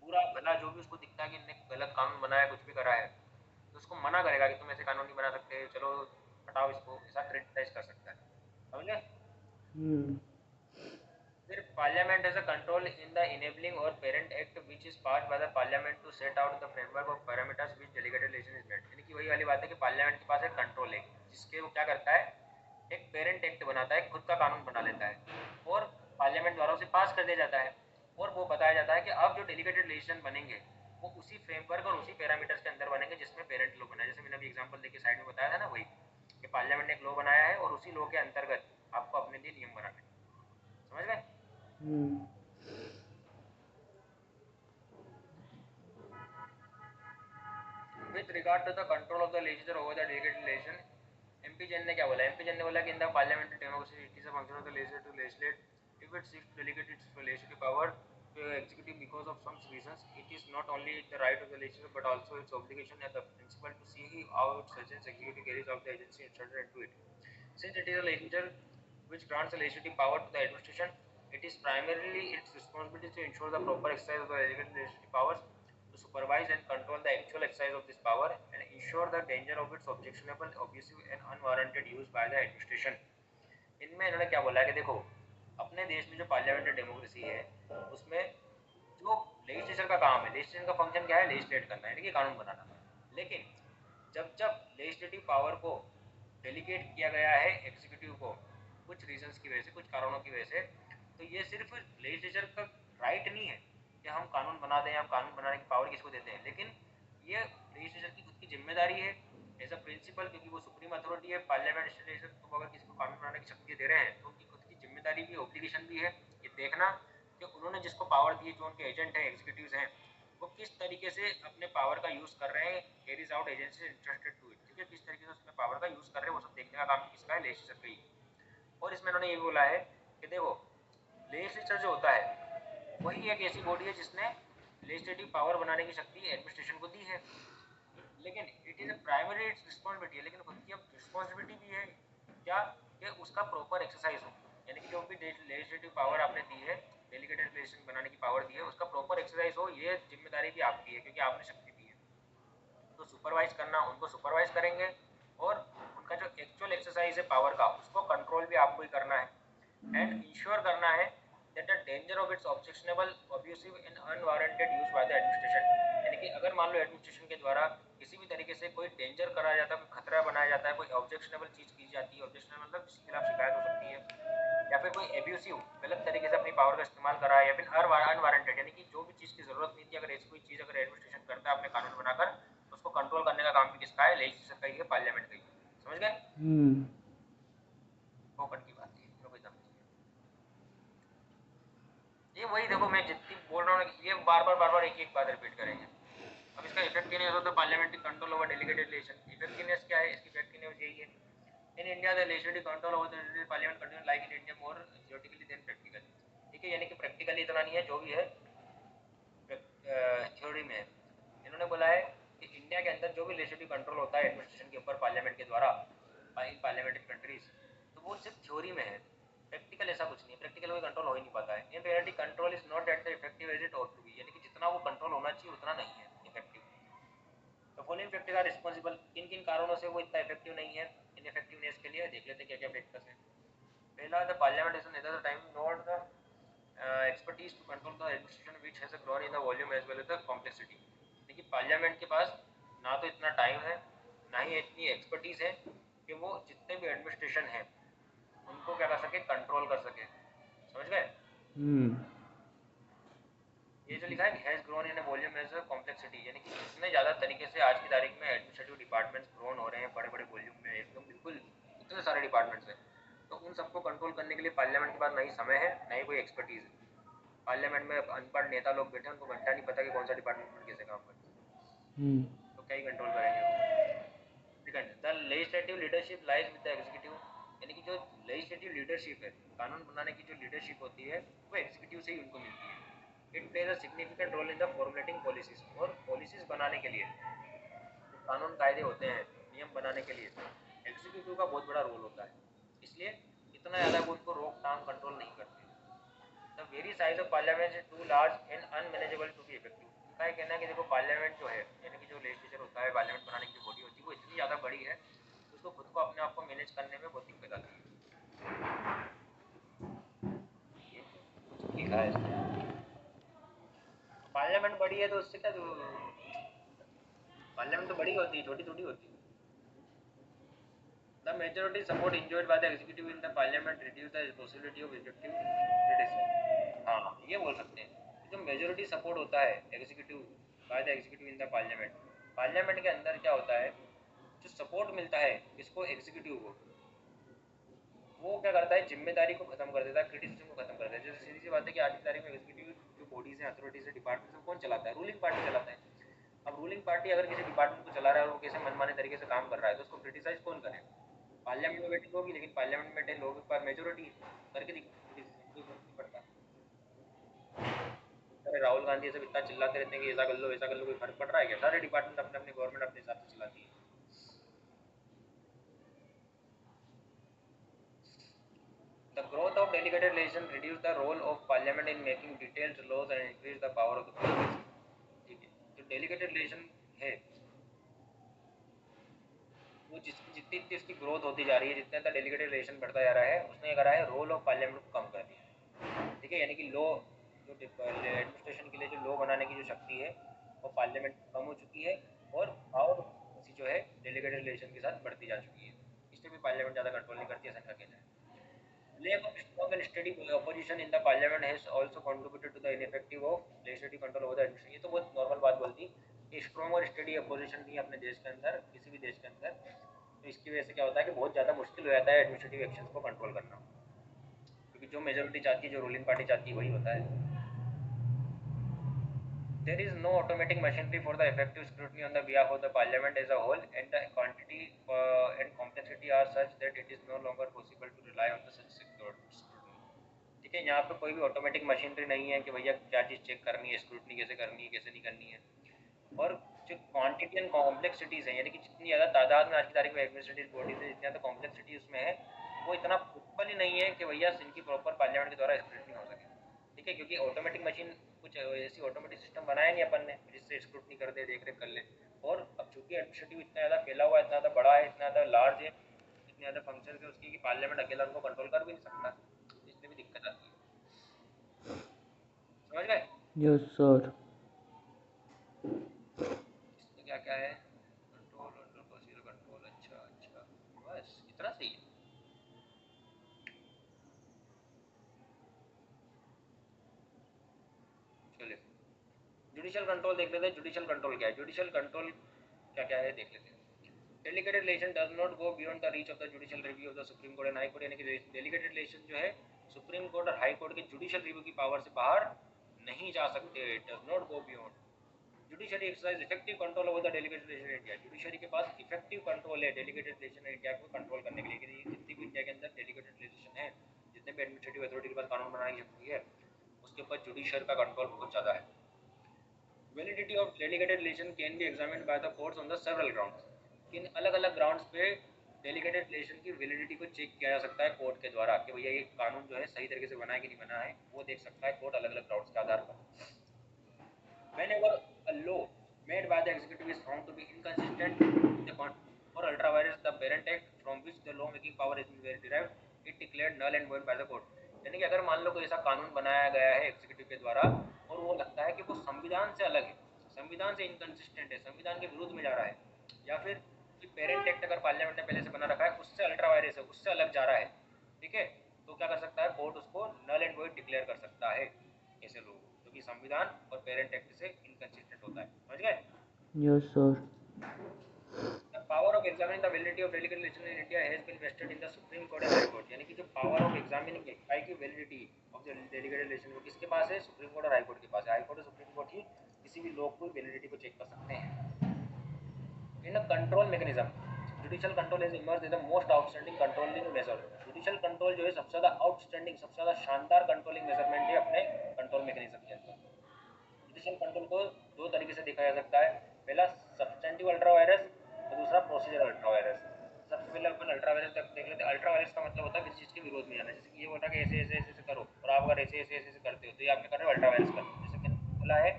पूरा भला जो भी उसको दिखता है कि इनने गलत कानून बनाया, कुछ भी करा है, तो उसको मना करेगा कि तुम ऐसे कानून नहीं बना सकते, चलो हटाओ इसको, ऐसा क्रिटिसाइज कर सकता है। समझ गए? हम्म फिर parliament has a control in the enabling or parent act which is passed by the parliament to set out the framework of parameters which delegated legislation is made. यानी कि वही वाली बात है कि पार्लियामेंट के पास एक कंट्रोल है जिसके वो क्या करता है, एक पेरेंट एक्ट बनाता है, खुद का कानून बना लेता है और पार्लियामेंट द्वारा उसे पास कर दिया जाता है, और वो बताया जाता है कि अब जो डेलीगेटेड लेजिस्लेशन बनेंगे वो उसी फ्रेमवर्क और उसी पैरामीटर्स के अंदर बनेंगे जिसमें पेरेंट लॉ बना है। जैसे मैंने अभी एग्जांपल देके साइड में बताया था ना, वही कि पार्लियामेंट ने एक लॉ बनाया है और उसी लॉ के अंतर्गत आपको अपने लिए नियम बनाने। समझ गए? हम्म With regard to the control of the legislature over the delegated legislation, MP Jain ने क्या बोला, MP जैन ने बोला कि in the parliamentary democracy it is a function of the legislature to legislate. If it seeks to delegate its legislative power to the executive because of some reasons, it is not only the right of the legislature but also its obligation and the principle to see how its suggests executive carries out the agency instructed into it. Since it is a legislature which grants the legislative power to the administration, it is primarily its responsibility to ensure the proper exercise of the delegated legislative powers, to supervise and control the actual exercise of this power and ensure the danger of its objectionable, abusive and unwarranted use by the administration. इनमें इन्होंने क्या बोला है कि देखो, अपने देश में जो पार्लियामेंट्री डेमोक्रेसी है उसमें जो लेजिस्लेचर का काम है, लेजिस्लेशन का फंक्शन क्या है, लेजिस्लेट करना है, यानी कि कानून बनाना। लेकिन जब जब लेजिस्लेटिव पावर को डेलीगेट किया गया है एग्जीक्यूटिव को कुछ रीजंस की वजह से, कुछ कारणों की वजह से, तो ये सिर्फ लेजिस्लेचर का राइट नहीं है कि हम कानून बना दें, हम कानून बनाने की पावर किसको देते हैं, लेकिन ये लेजिस्लेचर की खुद की जिम्मेदारी है एज अ प्रिंसिपल, क्योंकि वो सुप्रीम अथॉरिटी है पार्लियामेंट लेजिस्लेचर, तो अगर किसी को कानून बनाने की शक्ति दे रहे हैं तो उनकी खुद की जिम्मेदारी भी, ऑब्लिगेशन भी है ये देखना कि उन्होंने जिसको पावर दी है, जो उनके एजेंट हैं, एग्जीक्यूटिव्स हैं, वो किस तरीके से अपने पावर का यूज कर रहे हैं, carries out agency interested to it, ठीक है, किस तरीके से उसमें पावर का यूज कर रहे हैं, वो सब देखने का काम किसका है, लेजिस्लेचर का ही। और इसमें उन्होंने ये भी बोला है कि देखो, लेजिस्लेचर जो होता है वही एक ऐसी बॉडी है जिसने लेजिस्लेटिव पावर बनाने की शक्ति एडमिनिस्ट्रेशन को दी है, लेकिन it is a primary it's responsibility है, लेकिन खुद की अब रिस्पॉन्सिबिलिटी भी है क्या, कि उसका प्रॉपर एक्सरसाइज हो, यानी कि जो भी लेजिस्लेटिव पावर आपने दी है, डेलीगेटेड लेजिस्लेशन बनाने की पावर दी है, उसका प्रॉपर एक्सरसाइज हो, ये जिम्मेदारी भी आपकी है क्योंकि आपने शक्ति दी है। तो सुपरवाइज करना, उनको सुपरवाइज करेंगे, और उनका जो एक्चुअल एक्सरसाइज है पावर का उसको कंट्रोल भी आपको ही करना है एंड इंश्योर करना है that the danger of its objectionable, abusive and unwarranted use by the administration। यानी कि अगर मान लो एडमिनिस्ट्रेशन के द्वारा किसी भी तरीके से कोई डेंजर कराया जाता है, कोई खतरा बनाया जाता है, कोई ऑब्जेक्शनेबल चीज की जाती है, ऑब्जेक्शनेबल मतलब जिसके खिलाफ शिकायत हो सकती है, या फिर कोई एब्यूसिव गलत तरीके से अपनी पावर का इस्तेमाल करा है, या फिर अनवारंटेड यानी कि जो भी चीज की जरूरत नहीं थी, अगर ऐसी कोई चीज अगर एडमिनिस्ट्रेशन करता है अपने कानून बनाकर, तो उसको कंट्रोल करने का काम भी किसका है, लेजिस्लेचर का ही है, पार्लियामेंट का ही है। समझ गए? हम्म फोकट की बात है, इसमें कोई दम नहीं है। ये वही देखो, मैं जितनी बोल रहा हूँ ये बार बार एक बात रिपीट करेंगे। अब इसका इफेक्टिवनेस हो तो parliamentary control over delegated legislation, effectiveness क्या है, इसकी इफेक्टिवनेस यही है, in India the legislative control over the parliament control like in India more theoretically than practically. ठीक है, यानी कि प्रैक्टिकली इतना नहीं है, जो भी है थ्योरी में है। इन्होंने बोला है कि इंडिया के अंदर जो भी लेजिस्लेटिव कंट्रोल होता है एडमिनिस्ट्रेशन के ऊपर पार्लियामेंट के द्वारा इन पार्लियामेंट्री कंट्रीज, तो वो सिर्फ थ्योरी में है, प्रैक्टिकल ऐसा कुछ नहीं है, प्रैक्टिकल कोई कंट्रोल हो ही नहीं पाता है। In reality control is not at the effective as it ought to be, यानी कि जितना वो कंट्रोल होना चाहिए उतना नहीं है इफेक्टिव। तो फॉलोइंग फैक्टर्स आर रिस्पांसिबल, किन किन कारणों से वो इतना इफेक्टिव नहीं है, इन इफेक्टिवनेस के लिए देख लेते हैं क्या क्या फैक्टर्स हैं। पहला, the parliament is nether the time not the expertise to control the administration which has grown in the volume as well as the complexity। देखिए पार्लियामेंट के पास ना तो इतना टाइम है, ना ही इतनी एक्सपर्टीज है कि वो जितने भी एडमिनिस्ट्रेशन है उनको क्या कर सके, कंट्रोल कर सके। समझ गए? हम्म ये जो लिखा है has grown in a volume as a complexity, यानी कि जितने इतने ज़्यादा तरीके से आज की तारीख में एडमिनिस्ट्रेटिव डिपार्टमेंट्स ग्रोन हो रहे हैं बड़े बड़े वॉल्यूम में, एकदम बिल्कुल इतने सारे डिपार्टमेंट्स हैं, तो उन सबको कंट्रोल करने के लिए पार्लियामेंट के पास नहीं समय है, नहीं कोई एक्सपर्टीज़ है। पार्लियामेंट में अनपढ़ नेता लोग बैठे हैं, उनको घंटा नहीं पता कि कौन सा डिपार्टमेंट कैसे काम करता है, तो क्या ही कंट्रोल करेंगे। Second, the legislative leadership lies with the executive, यानी कि जो लेजिस्लेटिव लीडरशिप है, कानून बनाने की जो लीडरशिप होती है वो एग्जीक्यूटिव से ही उनको मिलती है। It plays a significant role in the formulating policies, और पॉलिसीज बनाने के लिए, कानून कायदे होते हैं नियम बनाने के लिए एग्जीक्यूटिव का बहुत बड़ा रोल होता है, इसलिए इतना ज़्यादा वो उनको रोक टांग कंट्रोल नहीं करते। The very size of parliament is too large and unmanageable to be effective. उनका ये कहना है कि देखो पार्लियामेंट जो है, यानी कि जो लेजिस्लेचर होता है, पार्लियामेंट बनाने की जो बॉडी होती है, वो इतनी ज़्यादा बड़ी है कि उसको खुद को अपने आप को मैनेज करने में बहुत दिक्कत आती है। ये कुछ लिखा है इसमें, पार्लियामेंट बड़ी है तो उससे क्या, पार्लियामेंट तो बड़ी होती है, छोटी थोड़ी होती है। The majority support enjoyed by the executive in the parliament reduce the possibility of effective criticism। हाँ, ये बोल सकते हैं कि जो मेजोरिटी सपोर्ट होता है executive bye the executive in the parliament, parliament के अंदर क्या होता है, जो सपोर्ट मिलता है इसको एग्जीक्यूटिव को, वो क्या करता है, जिम्मेदारी को खत्म कर देता है, क्रिटिसिज्म को खत्म कर देता है। जैसे सीधी सी बात है कि आज की तारीख में एग्जीक्यूटिव जो बॉडीज हैं, अथॉरिटीज है, डिपार्टमेंट है, कौन चलाता है, रूलिंग पार्टी चलाता है। अब रूलिंग पार्टी अगर किसी डिपार्टमेंट को चला रहा है और वो किसी मनमाने तरीके से काम कर रहा है, तो उसको क्रिटिसाइज कौन करे, पार्लियामेंट में बैठे लोग ही, लेकिन पार्लियामेंट में बैठे लोगों पर मेजोरिटी करके दिखाई, कोई फर्क नहीं पड़ता। अरे राहुल गांधी ये सब इतना चिल्लाते रहते हैं कि ऐसा कर लो, ऐसा कर लो, कोई फर्क पड़ रहा है क्या? सारे डिपार्टमेंट अपने अपने गवर्नमेंट अपने हिसाब से चलाती है। The growth of delegated legislation reduce the role of parliament in making detailed laws and increase the power of the presidency। ठीक है, जो डेलीगेटेड लेजिस्लेशन है वो जितनी जितनी उसकी ग्रोथ होती जा रही है, जितना ज़्यादा डेलीगेटेड लेजिस्लेशन बढ़ता जा रहा है, उसने करा है रोल ऑफ पार्लियामेंट को कम कर दिया है। ठीक है, यानी कि लॉ, जो एडमिनिस्ट्रेशन के लिए जो लॉ बनाने की जो शक्ति है वो पार्लियामेंट कम हो चुकी है, और पावर जो है डेलीगेटेड लेजिस्लेशन के साथ बढ़ती जा चुकी है, इसलिए भी पार्लियामेंट ज़्यादा कंट्रोल नहीं करती, ऐसा इनका कहना है। Lack of strong and steady opposition in the parliament has also contributed to the ineffective of legislative control over the administration। ये तो बहुत नॉर्मल बात बोलती कि स्ट्रॉन्ग और स्टेडी अपोजिशन नहीं है अपने देश के अंदर, किसी भी देश के अंदर, तो इसकी वजह से क्या होता है कि बहुत ज़्यादा मुश्किल हो जाता है एडमिनिस्ट्रेटिव एक्शंस को कंट्रोल करना, क्योंकि जो मेजोरिटी चाहती है, जो रूलिंग पार्टी चाहती है, वही होता है। There is no automatic machinery for the effective scrutiny on the behalf of the parliament as a whole, and the quantity and complexity are such that it is no longer possible to rely on the such scrutiny। ठीक है, यहाँ पे कोई भी automatic machinery नहीं है कि भैया क्या चीज़ चेक करनी है, स्क्रूटनी कैसे करनी है, कैसे नहीं करनी है। और जो क्वांटिटी एंड कॉम्प्लेक्सिटीज़ हैं, यानी कि जितनी ज़्यादा तादाद में आज की तारीख में एडमिनिस्ट्रेटिव बॉडीज है, जितनी ज़्यादा कॉम्प्लेक्सिटी उसमें है, वो इतना पॉसिबल ही नहीं है कि भैया इनकी प्रॉपर पार्लियामेंट के द्वारा स्क्रूटनी हो सके। ठीक है, क्योंकि ऑटोमेटिक मशीन कुछ ऐसी ऑटोमेटिक सिस्टम बनाया नहीं अपन ने जिससे स्क्रूटनी कर दे, देख रेख कर ले। और अब चूंकि एडमिनिस्ट्रेटिव इतना ज़्यादा फैला हुआ है, इतना ज़्यादा बड़ा है, इतना ज़्यादा लार्ज है, इतने ज़्यादा फंक्शन है उसकी, कि पार्लियामेंट अकेला उनको कंट्रोल कर भी नहीं सकता, इसलिए भी दिक्कत आती है। समझ गए? Yes sir. इसमें क्या क्या है, कंट्रोल अंडर प्रोसीजर कंट्रोल, अच्छा अच्छा, बस इतना सही है। चलिए जुडिशियल कंट्रोल देख लेते हैं। जुडिशियल कंट्रोल क्या है, जुडिशियल कंट्रोल क्या क्या है देख लेते हैं। Delegated legislation does not go beyond the reach of the judicial review of the supreme court and high court, यानी कि डेलीगेटेड लेजिस्लेशन जो है सुप्रीम कोर्ट और हाई कोर्ट के जुडिशियल रिव्यू की पावर से बाहर नहीं जा सकते। Does not go beyond. Judiciary exercise effective control over the delegated legislation India, judiciary के पास इफेक्टिव कंट्रोल है डेलीगेटेड लेजिस्लेशन इंडिया को कंट्रोल करने के लिए। जितनी भी इंडिया के अंदर डेलीगेटेड लेजिस्लेशन है, जितने भी एडमिनिस्ट्रेटिव अथॉरिटी के पास कानून बनाने की शक्ति है, उसके ऊपर जुडिशरी का कंट्रोल बहुत ज़्यादा है। Validity of delegated legislation can be examined by the courts on the several grounds. इन अलग अलग ग्राउंड्स पे डेलीगेटेड लेजिस्लेशन की वैलिडिटी को चेक किया जा सकता है कोर्ट के द्वारा, कि भैया ये कानून जो है सही तरीके से बना है कि नहीं बना है, वो देख सकता है कोर्ट अलग अलग ग्राउंड्स के आधार पर। Whenever a law made by the executive is found to be inconsistent with the or ultra vires the parent act from which the law making power is derived, it declared null and void by the court। यानी कि अगर मान लो कोई ऐसा कानून बनाया गया है एग्जीक्यूटिव के द्वारा और वो लगता है कि वो संविधान से अलग है, संविधान से इनकंसिस्टेंट है, संविधान के विरुद्ध में जा रहा है, या फिर पेरेंट एक्ट अगर पार्लियामेंट ने पहले से बना रखा है उससे अल्ट्रा वायरस है, उससे अलग जा रहा है, ठीक है, तो क्या कर सकता है कोर्ट, उसको नल एंड वॉइड डिक्लेयर कर सकता है ऐसे लोगों को, क्योंकि संविधान और पेरेंट एक्ट से इनकंसिस्टेंट होता है। समझ गए? Yes, sir. The power of examining the validity of delegate legislation in India has been vested in the Supreme Court and High Court. यानी कि जो power of examining FI की validity of the delegated legislation वो किसके पास है? Supreme court और high court के पास है. हाई कोर्ट और सुप्रीम कोर्ट ही किसी भी लॉ की वैलिडिटी को चेक कर सकते हैं. In a control mechanism, judicial control has emerged as the most outstanding controlling measure. Judicial control जो है सबसे ज़्यादा outstanding, सबसे ज़्यादा शानदार controlling measurement है अपने control mechanism के अंदर. Judicial control को दो तरीके से देखा जा सकता है. पहला substantive ultra virus और दूसरा procedural ultra virus. सबसे पहले अपन अल्ट्रा वायरस देख लेते हैं. अल्ट्रा वायरस का मतलब होता है किसी चीज़ के विरोध में आना. जैसे कि ये होता है कि ऐसे ऐसे ऐसे करो और आप अगर ऐसे ऐसे ऐसे करते हो तो ये आप क्या कर रहे हो? अल्ट्रा वायरस कर रहे हो. जैसे मैंने बोला है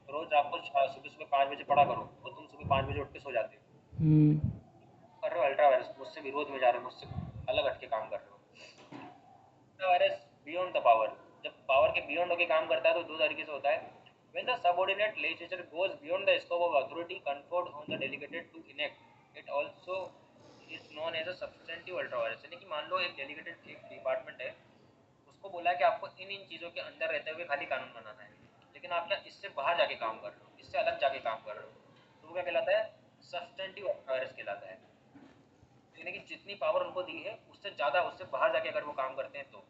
रोज रात को सुबह सुबह 5 बजे पढ़ा करो और तुम सुबह 5 बजे उठ के सो जाते हो. कर रहे हो अल्ट्रा वायरस. मुझसे विरोध में जा रहे हो, मुझसे अलग हट के काम कर रहे हो. Ultra vires beyond the power. जब पावर के बियॉन्ड होके काम करता है तो दो तरीके से होता है. When the subordinate legislature goes beyond the scope of authority conferred on the delegated to enact, it also is known as a substantive ultra virus. यानी कि मान लो एक डेलीगेटेड एक डिपार्टमेंट है, उसको बोला है कि आपको इन इन चीज़ों के अंदर रहते हुए खाली कानून बनाना है, लेकिन आप क्या इससे बाहर जाके काम कर रहे हो, इससे अलग जाके काम कर रहे हो, तो वो क्या कहलाता है? सब्सटेंटिव अल्ट्रा वायरस कहलाता है. यानी कि जितनी पावर उनको दी है उससे ज़्यादा, उससे बाहर जाके अगर वो काम करते हैं तो.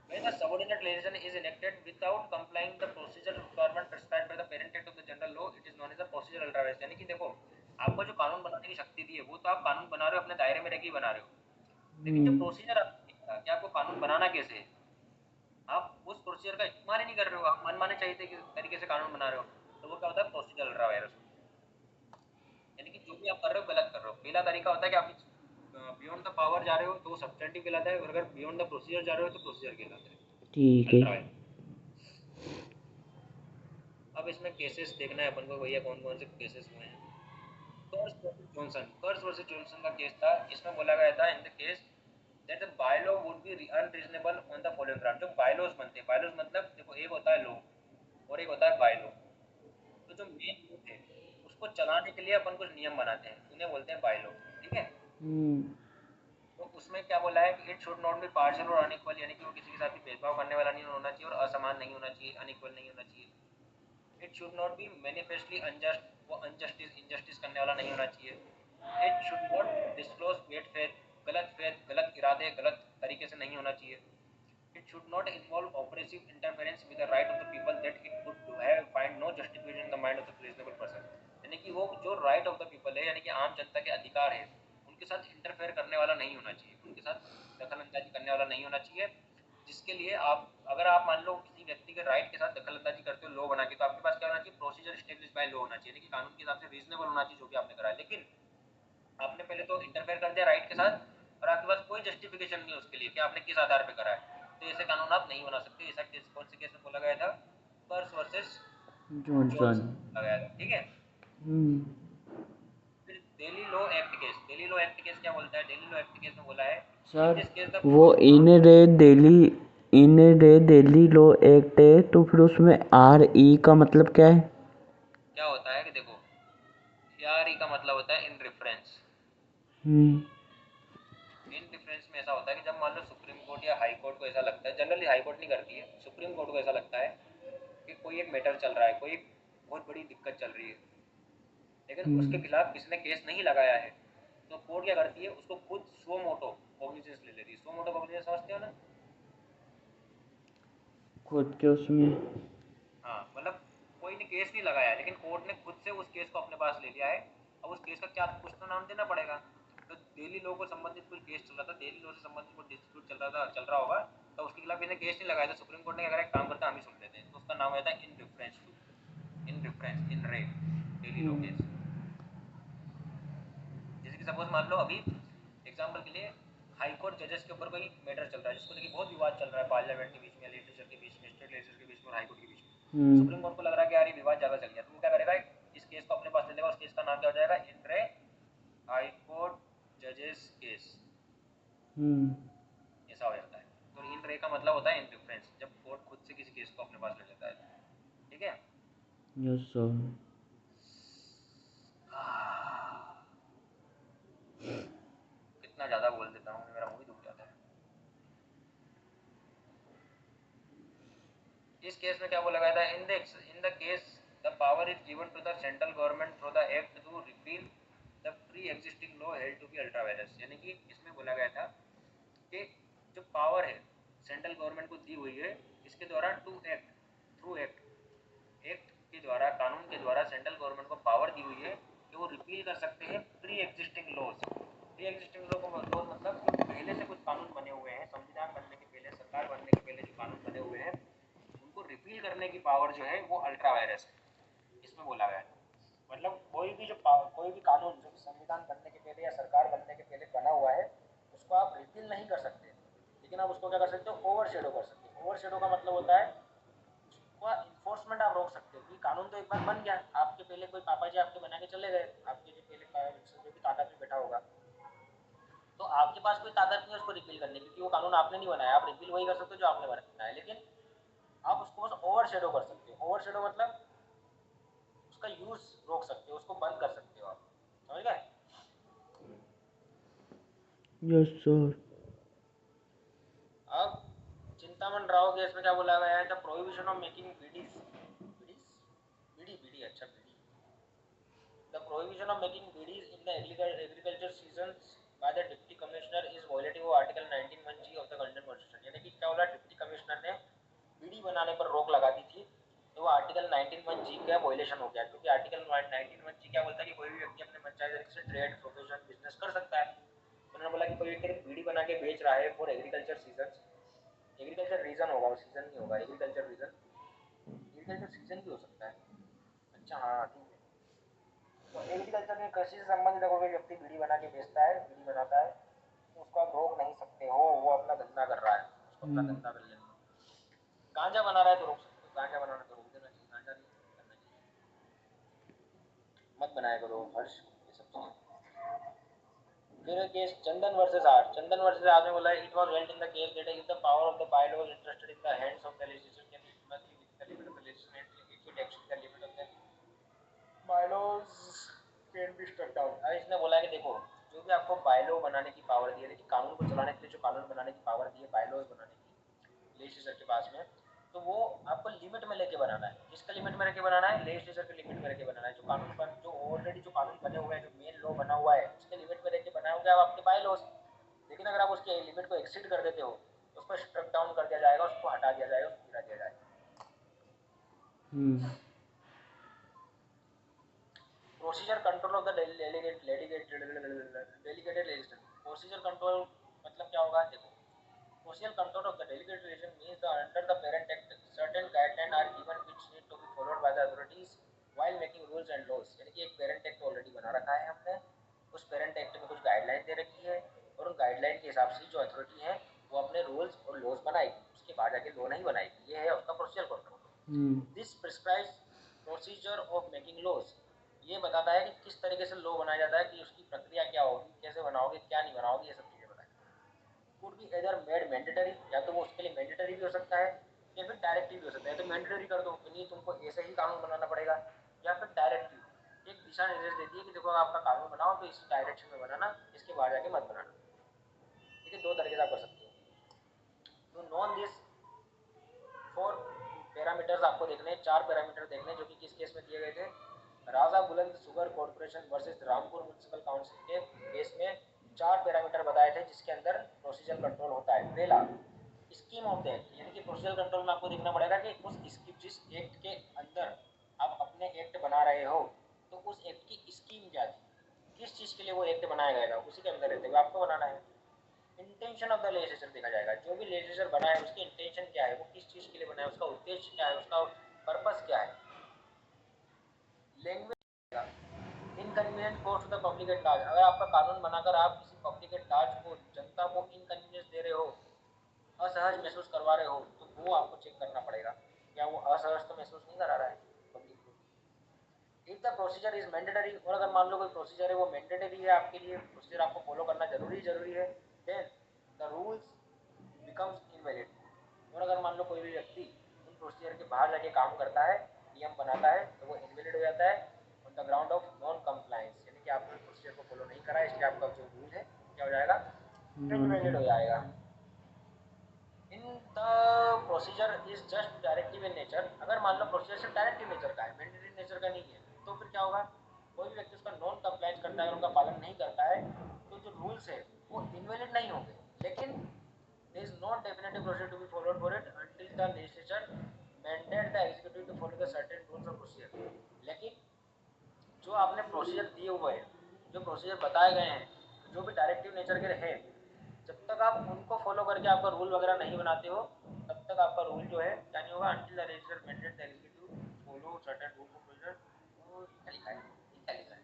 When the subordinate legislation is enacted without complying the procedural requirement prescribed by the parent act of the general law, it is known as the procedural ultra virus. यानी कि देखो आपको जो कानून बनाने की शक्ति दी है वो तो आप कानून बना रहे हो, अपने दायरे में रह के बना रहे हो, लेकिन जो प्रोसीजर कि आपको कानून बनाना कैसे है, आप उस प्रोसीजर का इस्तेमाल ही नहीं कर रहे हो, आप मनमाने चाहिए तरीके से कानून बना रहे हो, तो वो क्या होता है? Procedural ultra vires. यानी कि जो भी आप कर रहे हो गलत कर रहे हो. पहला तरीका होता है कि आप बियॉन्ड द पावर जा रहे हो तो वो सब्सटेंटिव कहलाता है, और अगर बियॉन्ड द प्रोसीजर जा रहे हो तो प्रोसीजर कहलाता है. ठीक है. अब इसमें केसेस देखना है अपन को भैया, कौन कौन से केसेस हुए हैं. कर्स वर्सेस जॉनसन का केस था. इसमें बोला गया था इन the case that the bylaw would be unreasonable on the following ground. जो बायलॉज बनते हैं, बायलॉज मतलब देखो एक होता है लॉ और एक होता है बायलॉ. तो जो मेन लॉ है उसको चलाने के लिए अपन कुछ नियम बनाते हैं, उन्हें बोलते हैं बायलॉ. ठीक है. तो उसमें क्या बोला है कि it should not B partial और अनइक्वल. यानी कि वो किसी के साथ भी भेदभाव करने वाला नहीं होना चाहिए और असमान नहीं होना चाहिए, अनइक्वल नहीं होना चाहिए. It should not be manifestly unjust. वो अनजस्टिस इनजस्टिस करने वाला नहीं होना चाहिए. It should not disclose bad faith. गलत फेथ, गलत इरादे, गलत तरीके से नहीं होना चाहिए. It should not involve oppressive interference with the right of the people that it could have find no justification in the mind of the reasonable person. यानी कि वो जो राइट ऑफ द पीपल है, यानी कि आम जनता के अधिकार है, उनके साथ इंटरफेयर करने वाला नहीं होना चाहिए, उनके साथ दखल अंदाजी करने वाला नहीं होना चाहिए. जिसके लिए आप अगर आप मान लो किसी व्यक्ति के राइट के साथ दखल अंदाजी करते हो लॉ बना के, तो आपके पास क्या होना चाहिए? प्रोसीजर स्टेब्लिश बाय लॉ होना चाहिए, यानी कि कानून के हिसाब से रीजनेबल होना चाहिए जो भी आपने करा है. लेकिन आपने पहले तो इंटरफेयर कर दिया राइट के साथ और आपके पास कोई जस्टिफिकेशन नहीं है उसके लिए कि आपने किस आधार पे करा है, तो ऐसे कानून आप नहीं बना सकते. ऐसा केस कौन से केस में बोला गया था? कर्स वर्सेस जॉनसन. बोला गया था. ठीक है. फिर Delhi law act case. Delhi law act case क्या बोलता है? दिल्ली लॉ एक्ट केस में बोला है सर वो इन रे दिल्ली लॉ एक्ट है, तो फिर उसमें RE का मतलब क्या है? क्या होता है कि देखो RE का मतलब होता है इन रेफरेंस. इन डिफरेंस में ऐसा होता है कि जब मान लो सुप्रीम कोर्ट या हाई कोर्ट को ऐसा लगता है, जनरली हाई कोर्ट नहीं करती है, सुप्रीम कोर्ट को ऐसा लगता है कि कोई एक मैटर चल रहा है, कोई बहुत बड़ी दिक्कत चल रही है, लेकिन उसके खिलाफ किसी ने केस नहीं लगाया है, तो कोर्ट क्या करती है? उसको खुद सो मोटो कॉग्निजेंस ले लेती है. सो मोटो कॉग्निजेंस समझते हो ना? खुद के उसमें. हाँ, मतलब कोई ने केस नहीं लगाया है लेकिन कोर्ट ने खुद से उस केस को अपने पास ले लिया है. अब उस केस का क्या कुछ तो नाम देना पड़ेगा. तो दिल्ली लॉ को संबंधित कोई केस चल रहा था, दिल्ली लॉ से संबंधित कोई डिस्प्यूट चल रहा होगा, तो उसके खिलाफ इसने केस नहीं लगाया, तो सुप्रीम कोर्ट ने क्या करा? एक काम करता है हम ही सुन लेते हैं, तो उसका नाम रहता है in reference to, in reference, in re Delhi law case. जैसे कि सपोज मान लो अभी एग्जाम्पल के लिए हाई कोर्ट जजेस के ऊपर कोई मैटर चल रहा है जिसको लेकर बहुत विवाद चल रहा है पार्लियामेंट के बीच में, लेजिस्लेचर के बीच में, स्टेट लेजिस्लेचर के बीच में और हाई कोर्ट के बीच में. सुप्रीम कोर्ट को लग रहा है कि यार ये विवाद ज़्यादा चल गया, तो वो क्या करेगा? इस केस को अपने पास ले लेगा. उस केस का नाम क्या हो जाएगा? इन रे हाई कोर्ट जजेस केस. ऐसा हो जाता है. तो इन रे का मतलब होता है इन डिफरेंस, जब कोर्ट खुद से किसी केस को अपने पास ले लेता है. ठीक है. Yes sir. कितना ज़्यादा बोल देता हूँ, मेरा मुंह ही दुख जाता है. इस केस में क्या बोला गया था? इन the case the power power is given to the central government through the act to repeal the pre-existing law held to be ultra vires। यानी कि इसमें बोला गया था कि जो पावर है सेंट्रल गवर्नमेंट को दी हुई है इसके द्वारा थ्रू एक्ट के द्वारा, कानून के द्वारा सेंट्रल गवर्नमेंट को पावर दी हुई है कि वो रिपील कर सकते हैं pre existing laws. Pre existing law को मतलब जो पहले से कुछ कानून बने हुए हैं, संविधान बनने के पहले, सरकार बनने के पहले जो कानून बने हुए हैं उनको रिपील करने की पावर जो है वो अल्ट्रा वायरस है, इसमें बोला गया है। मतलब कोई भी कानून जो संविधान बनने के पहले या सरकार बनने के पहले बना हुआ है उसको आप रिपील नहीं कर सकते, लेकिन आप उसको क्या कर सकते हो, ओवर शेडो कर सकते हो। ओवर शेडो का मतलब होता है उसका इन्फोर्समेंट आप रोक सकते हो कि कानून तो एक बार बन गया, आपके पहले कोई पापा जी आपके बना के चले गए, आपके जो पहले जो भी ताकत में बैठा होगा, तो आपके पास कोई ताकत नहीं है उसको रिपील करने की, क्योंकि वो कानून आपने नहीं बनाया। आप रिपील वही कर सकते हो जो आपने बनाया, लेकिन आप उसको बस ओवर शेडो कर सकते हो। ओवर शेडो मतलब उसका यूज रोक सकते हो, उसको बंद कर सकते हो। आप समझ गए? Yes sir. अब चिंतामन राव केस में क्या बोला गया है, the prohibition of making bidi, अच्छा bidi, the prohibition of making bidis in the agriculture seasons by the deputy commissioner is violative of article 19(1)G of the Indian constitution. यानी कि क्या बोला, डिप्टी कमिश्नर ने बीड़ी बनाने पर रोक लगा दी थी तो वो आर्टिकल 19(1)G का वायलेशन हो गया, क्योंकि आर्टिकल 19(1)G क्या बोलता है कि कोई भी व्यक्ति अपने मनचाहे तरीके से ट्रेड, प्रोफेशन, बिजनेस कर सकता है। उन्होंने बोला कि कोई व्यक्ति बीड़ी बना के बेच रहा है for agriculture season, agriculture region होगा, वो सीजन नहीं होगा, एग्रीकल्चर रीजन, एग्रीकल्चर सीजन भी हो सकता है। अच्छा हाँ ठीक है, तो एग्रीकल्चर में कृषि से संबंधित अगर कोई व्यक्ति बीड़ी बना के बेचता है, बीड़ी बनाता है, तो उसको आप रोक नहीं सकते हो, वो अपना धंधा कर रहा है, उसको अपना धंधा कर लेना। गांजा बना रहा है तो रोक सकते हो, गांजा बनाना तो रोक देना चाहिए, गांजा नहीं करना चाहिए, मत बनाया करो हर्ष ये सब चीजें। फिर case Chandan versus R, Chandan versus R में बोला है, it was held in the case that if the power of the bylaws interested in the hands of the legislature can interfere with the limit of the legislature, it should exceed the limit of the bylaws can be struck down. अब इसने बोला है कि देखो जो भी आपको bylaw बनाने की पावर दी है, कि कानून को चलाने के लिए जो कानून बनाने की पावर दी है, बायलॉज बनाने की लेजिस्लेचर के पास में, तो वो आपको लिमिट में लेके बनाना है। किसका लिमिट में लेके बनाना है? लेजिस्लेचर के लिमिट में लेके बनाना है। जो कानून बन, जो ऑलरेडी जो कानून बने हुए हैं, जो मेन लॉ बना हुआ है, उसके लिमिट में लेके बनाओगे आप आपके बायलॉज। लेकिन अगर आप उसके लिमिट को एक्सीड कर देते हो तो उसको स्ट्रक डाउन कर दिया जाएगा, उसको हटा दिया जाएगा, उसको गिरा दिया जाएगा। Procedure control of the delegated legislation. Procedure control मतलब क्या होगा? देखो, procedure control of the delegated legislation means the under the parent act certain guideline are given which need to be followed by the authorities while making rules and laws. यानी कि एक parent act already बना रखा है हमने, उस parent act में कुछ गाइडलाइन दे रखी है और उन गाइडलाइन के हिसाब से जो अथॉरिटी है वो अपने रूल्स और लॉज बनाएगी, उसके बाद जाके लॉ नहीं बनाएगी। ये है उसका procedure control. This prescribes procedure of making laws, ये बताता है कि किस तरीके से लॉ बनाया जाता है, कि उसकी प्रक्रिया क्या होगी, कैसे बनाओगे, क्या नहीं बनाओगे, ये सब चीजें बताएं। Could be either made mandatory, या तो वो उसके लिए मैंडेटरी भी हो सकता है या फिर डायरेक्टिव भी हो सकता है। तो मैंडेटरी कर दो तो नहीं तुमको ऐसे ही कानून बनाना पड़ेगा, या फिर डायरेक्टिव एक दिशा निर्देश देती है कि देखो आपका कानून बनाओ तो इस डायरेक्शन में बनाना, इसके बाद जाके मत बनाना। ठीक है, दो तरीके से आप कर सकते हो। तो नॉन दिस 4 पैरामीटर्स आपको देखने, 4 पैरामीटर देखने, जो कि किस केस में दिए गए थे? राजा बुलंद sugar corporation versus Rampur municipal council के केस में 4 पैरामीटर बताए थे जिसके अंदर प्रोसीजर कंट्रोल होता है। पहला, स्कीम ऑफ द एक्ट, यानी कि प्रोसीजर कंट्रोल में आपको देखना पड़ेगा कि उस जिस एक्ट के अंदर आप अपने एक्ट बना रहे हो तो उस एक्ट की स्कीम क्या थी, किस चीज़ के लिए वो एक्ट बनाया गया था, उसी के अंदर रहते हुए आपको बनाना है। इंटेंशन ऑफ द लेजिस्लेचर देखा जाएगा, जो भी लेजिस्लेचर बना है उसकी इंटेंशन क्या है, वो किस चीज़ के लिए बना है, उसका उद्देश्य क्या है, उसका पर्पस क्या है। Language, inconvenient cause to the public at large, अगर आपका कानून बनाकर आप किसी पब्लिक एट लार्ज को, जनता को इनकन्वीनियंस दे रहे हो, असहज महसूस करवा रहे हो, तो वो आपको चेक करना पड़ेगा क्या वो असहज तो महसूस नहीं करा रहा है पब्लिक को। If the procedure is mandatory, और अगर मान लो कोई प्रोसीजर है वो मैंडेटरी है आपके लिए, प्रोसीजर आपको फॉलो करना जरूरी है, then the rules becomes invalid. और अगर मान लो कोई भी व्यक्ति उन प्रोसीजर के बाहर जाके काम करता है, नियम बनाता है, तो वो इनवैलिड हो जाता है on the ground of non compliance, यानी कि आपने प्रोसीजर को फॉलो नहीं करा है, इसलिए आपका जो रूल है क्या हो जाएगा? इनवैलिड हो जाएगा। In the procedure is just directive in nature, अगर मान लो प्रोसीजर सिर्फ डायरेक्टिव नेचर का है, मैंडेटरी नेचर का नहीं, होगा? कोई भी व्यक्ति उसका नॉन कंप्लायंस करता है और उनका पालन नहीं करता है तो जो रूल्स है वो इनवैलिड नहीं होंगे, लेकिन there is no definitive procedure to be followed for it until the legislature mandate the executive to follow the certain rules of procedure। लेकिन जो आपने प्रोसीजर दिए हुए हैं, जो प्रोसीजर बताए गए हैं, जो भी डायरेक्टिव नेचर के हैं, जब तक आप उनको फॉलो करके आपका रूल वगैरह नहीं बनाते हो तब तक आपका रूल जो है क्या नहीं होगा, until the legislature mandate the executive to follow certain rules of procedure। तो ये क्या लिखा है, ये क्या लिखा है,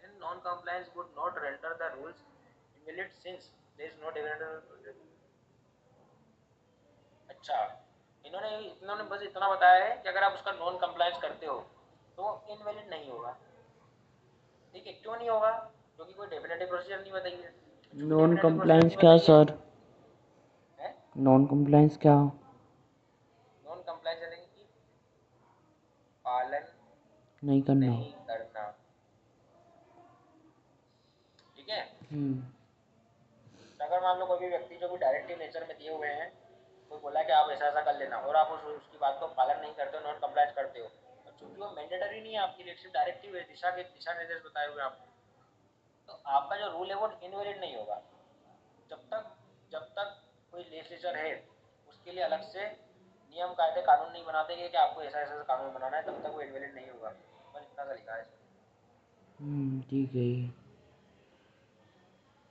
in non compliance would not render the rules invalid since there is no definitive। अच्छा, इन्होंने बस इतना बताया है कि अगर आप उसका नॉन कंप्लायंस करते हो तो इनवैलिड नहीं होगा। ठीक है, क्यों नहीं होगा? क्योंकि कोई डेफिनेटिव प्रोसीजर नहीं बताई है। चूंकि नॉन डेफिनेटिव प्रोसीजर कंप्लायंस नहीं क्या बताई सर? है, नॉन कंप्लायंस क्या? नॉन कंप्लायंस यानी कि पालन नहीं करना। नहीं करना। ठीक है, अगर मान लो कोई भी व्यक्ति जो भी डायरेक्टिव नेचर में दिए हुए हैं, कोई बोला कि आप ऐसा ऐसा कर लेना और आप उसकी बात को पालन नहीं करते हो, नॉन कंप्लायंस करते हो, और चूंकि वो मैंडेटरी नहीं है आपके लिए, सिर्फ डायरेक्टिव है, दिशा निर्देश बताए हुए आपको, तो आपका जो रूल है वो इनवैलिड नहीं होगा। जब तक कोई लेजिस्लेचर है उसके लिए अलग से नियम कायदे कानून नहीं बनाते कि आपको ऐसा ऐसा कानून बनाना है, तब तक वो इनवैलिड नहीं होगा। बस इतना सा लिखा है इसमें। ठीक है।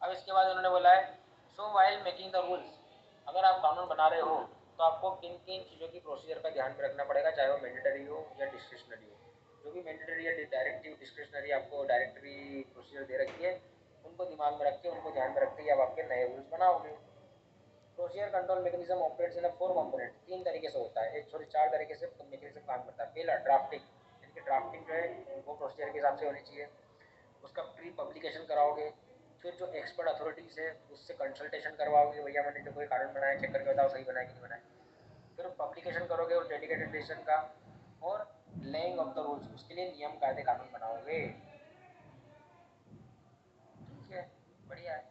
अब इसके बाद उन्होंने बोला है, so while making the rules, अगर आप कानून बना रहे हो तो आपको किन किन चीज़ों की प्रोसीजर का ध्यान में रखना पड़ेगा, चाहे वो मैंडेटरी हो या डिस्क्रिशनरी हो। जो भी मैंडेटरी या डायरेक्टिव डिस्क्रिशनरी आपको डायरेक्टरी प्रोसीजर दे रखी है, उनको दिमाग में रख के, उनको ध्यान में रखते ही आप आपके नए रूल्स बनाओगे। Procedure control mechanism operates in 4 component, 3 तरीके से होता है, 4 तरीके से मैकेनिज्म काम करता है। पहला ड्राफ्टिंग, यानी कि ड्राफ्टिंग जो है वो प्रोसीजर के हिसाब से होनी चाहिए, उसका प्री पब्लिकेशन कराओगे। फिर जो एक्सपर्ट अथॉरिटीज़ है उससे कंसल्टेशन करवाओगे, भैया मैंने जो कोई कानून बनाया चेक करके बताओ सही बनाया कि नहीं बनाया। फिर पब्लिकेशन करोगे और डेडिकेटेड डिसीजन का, और लेइंग ऑफ द रूल्स, उसके लिए नियम कायदे कानून बनाओगे। ठीक है, बढ़िया है।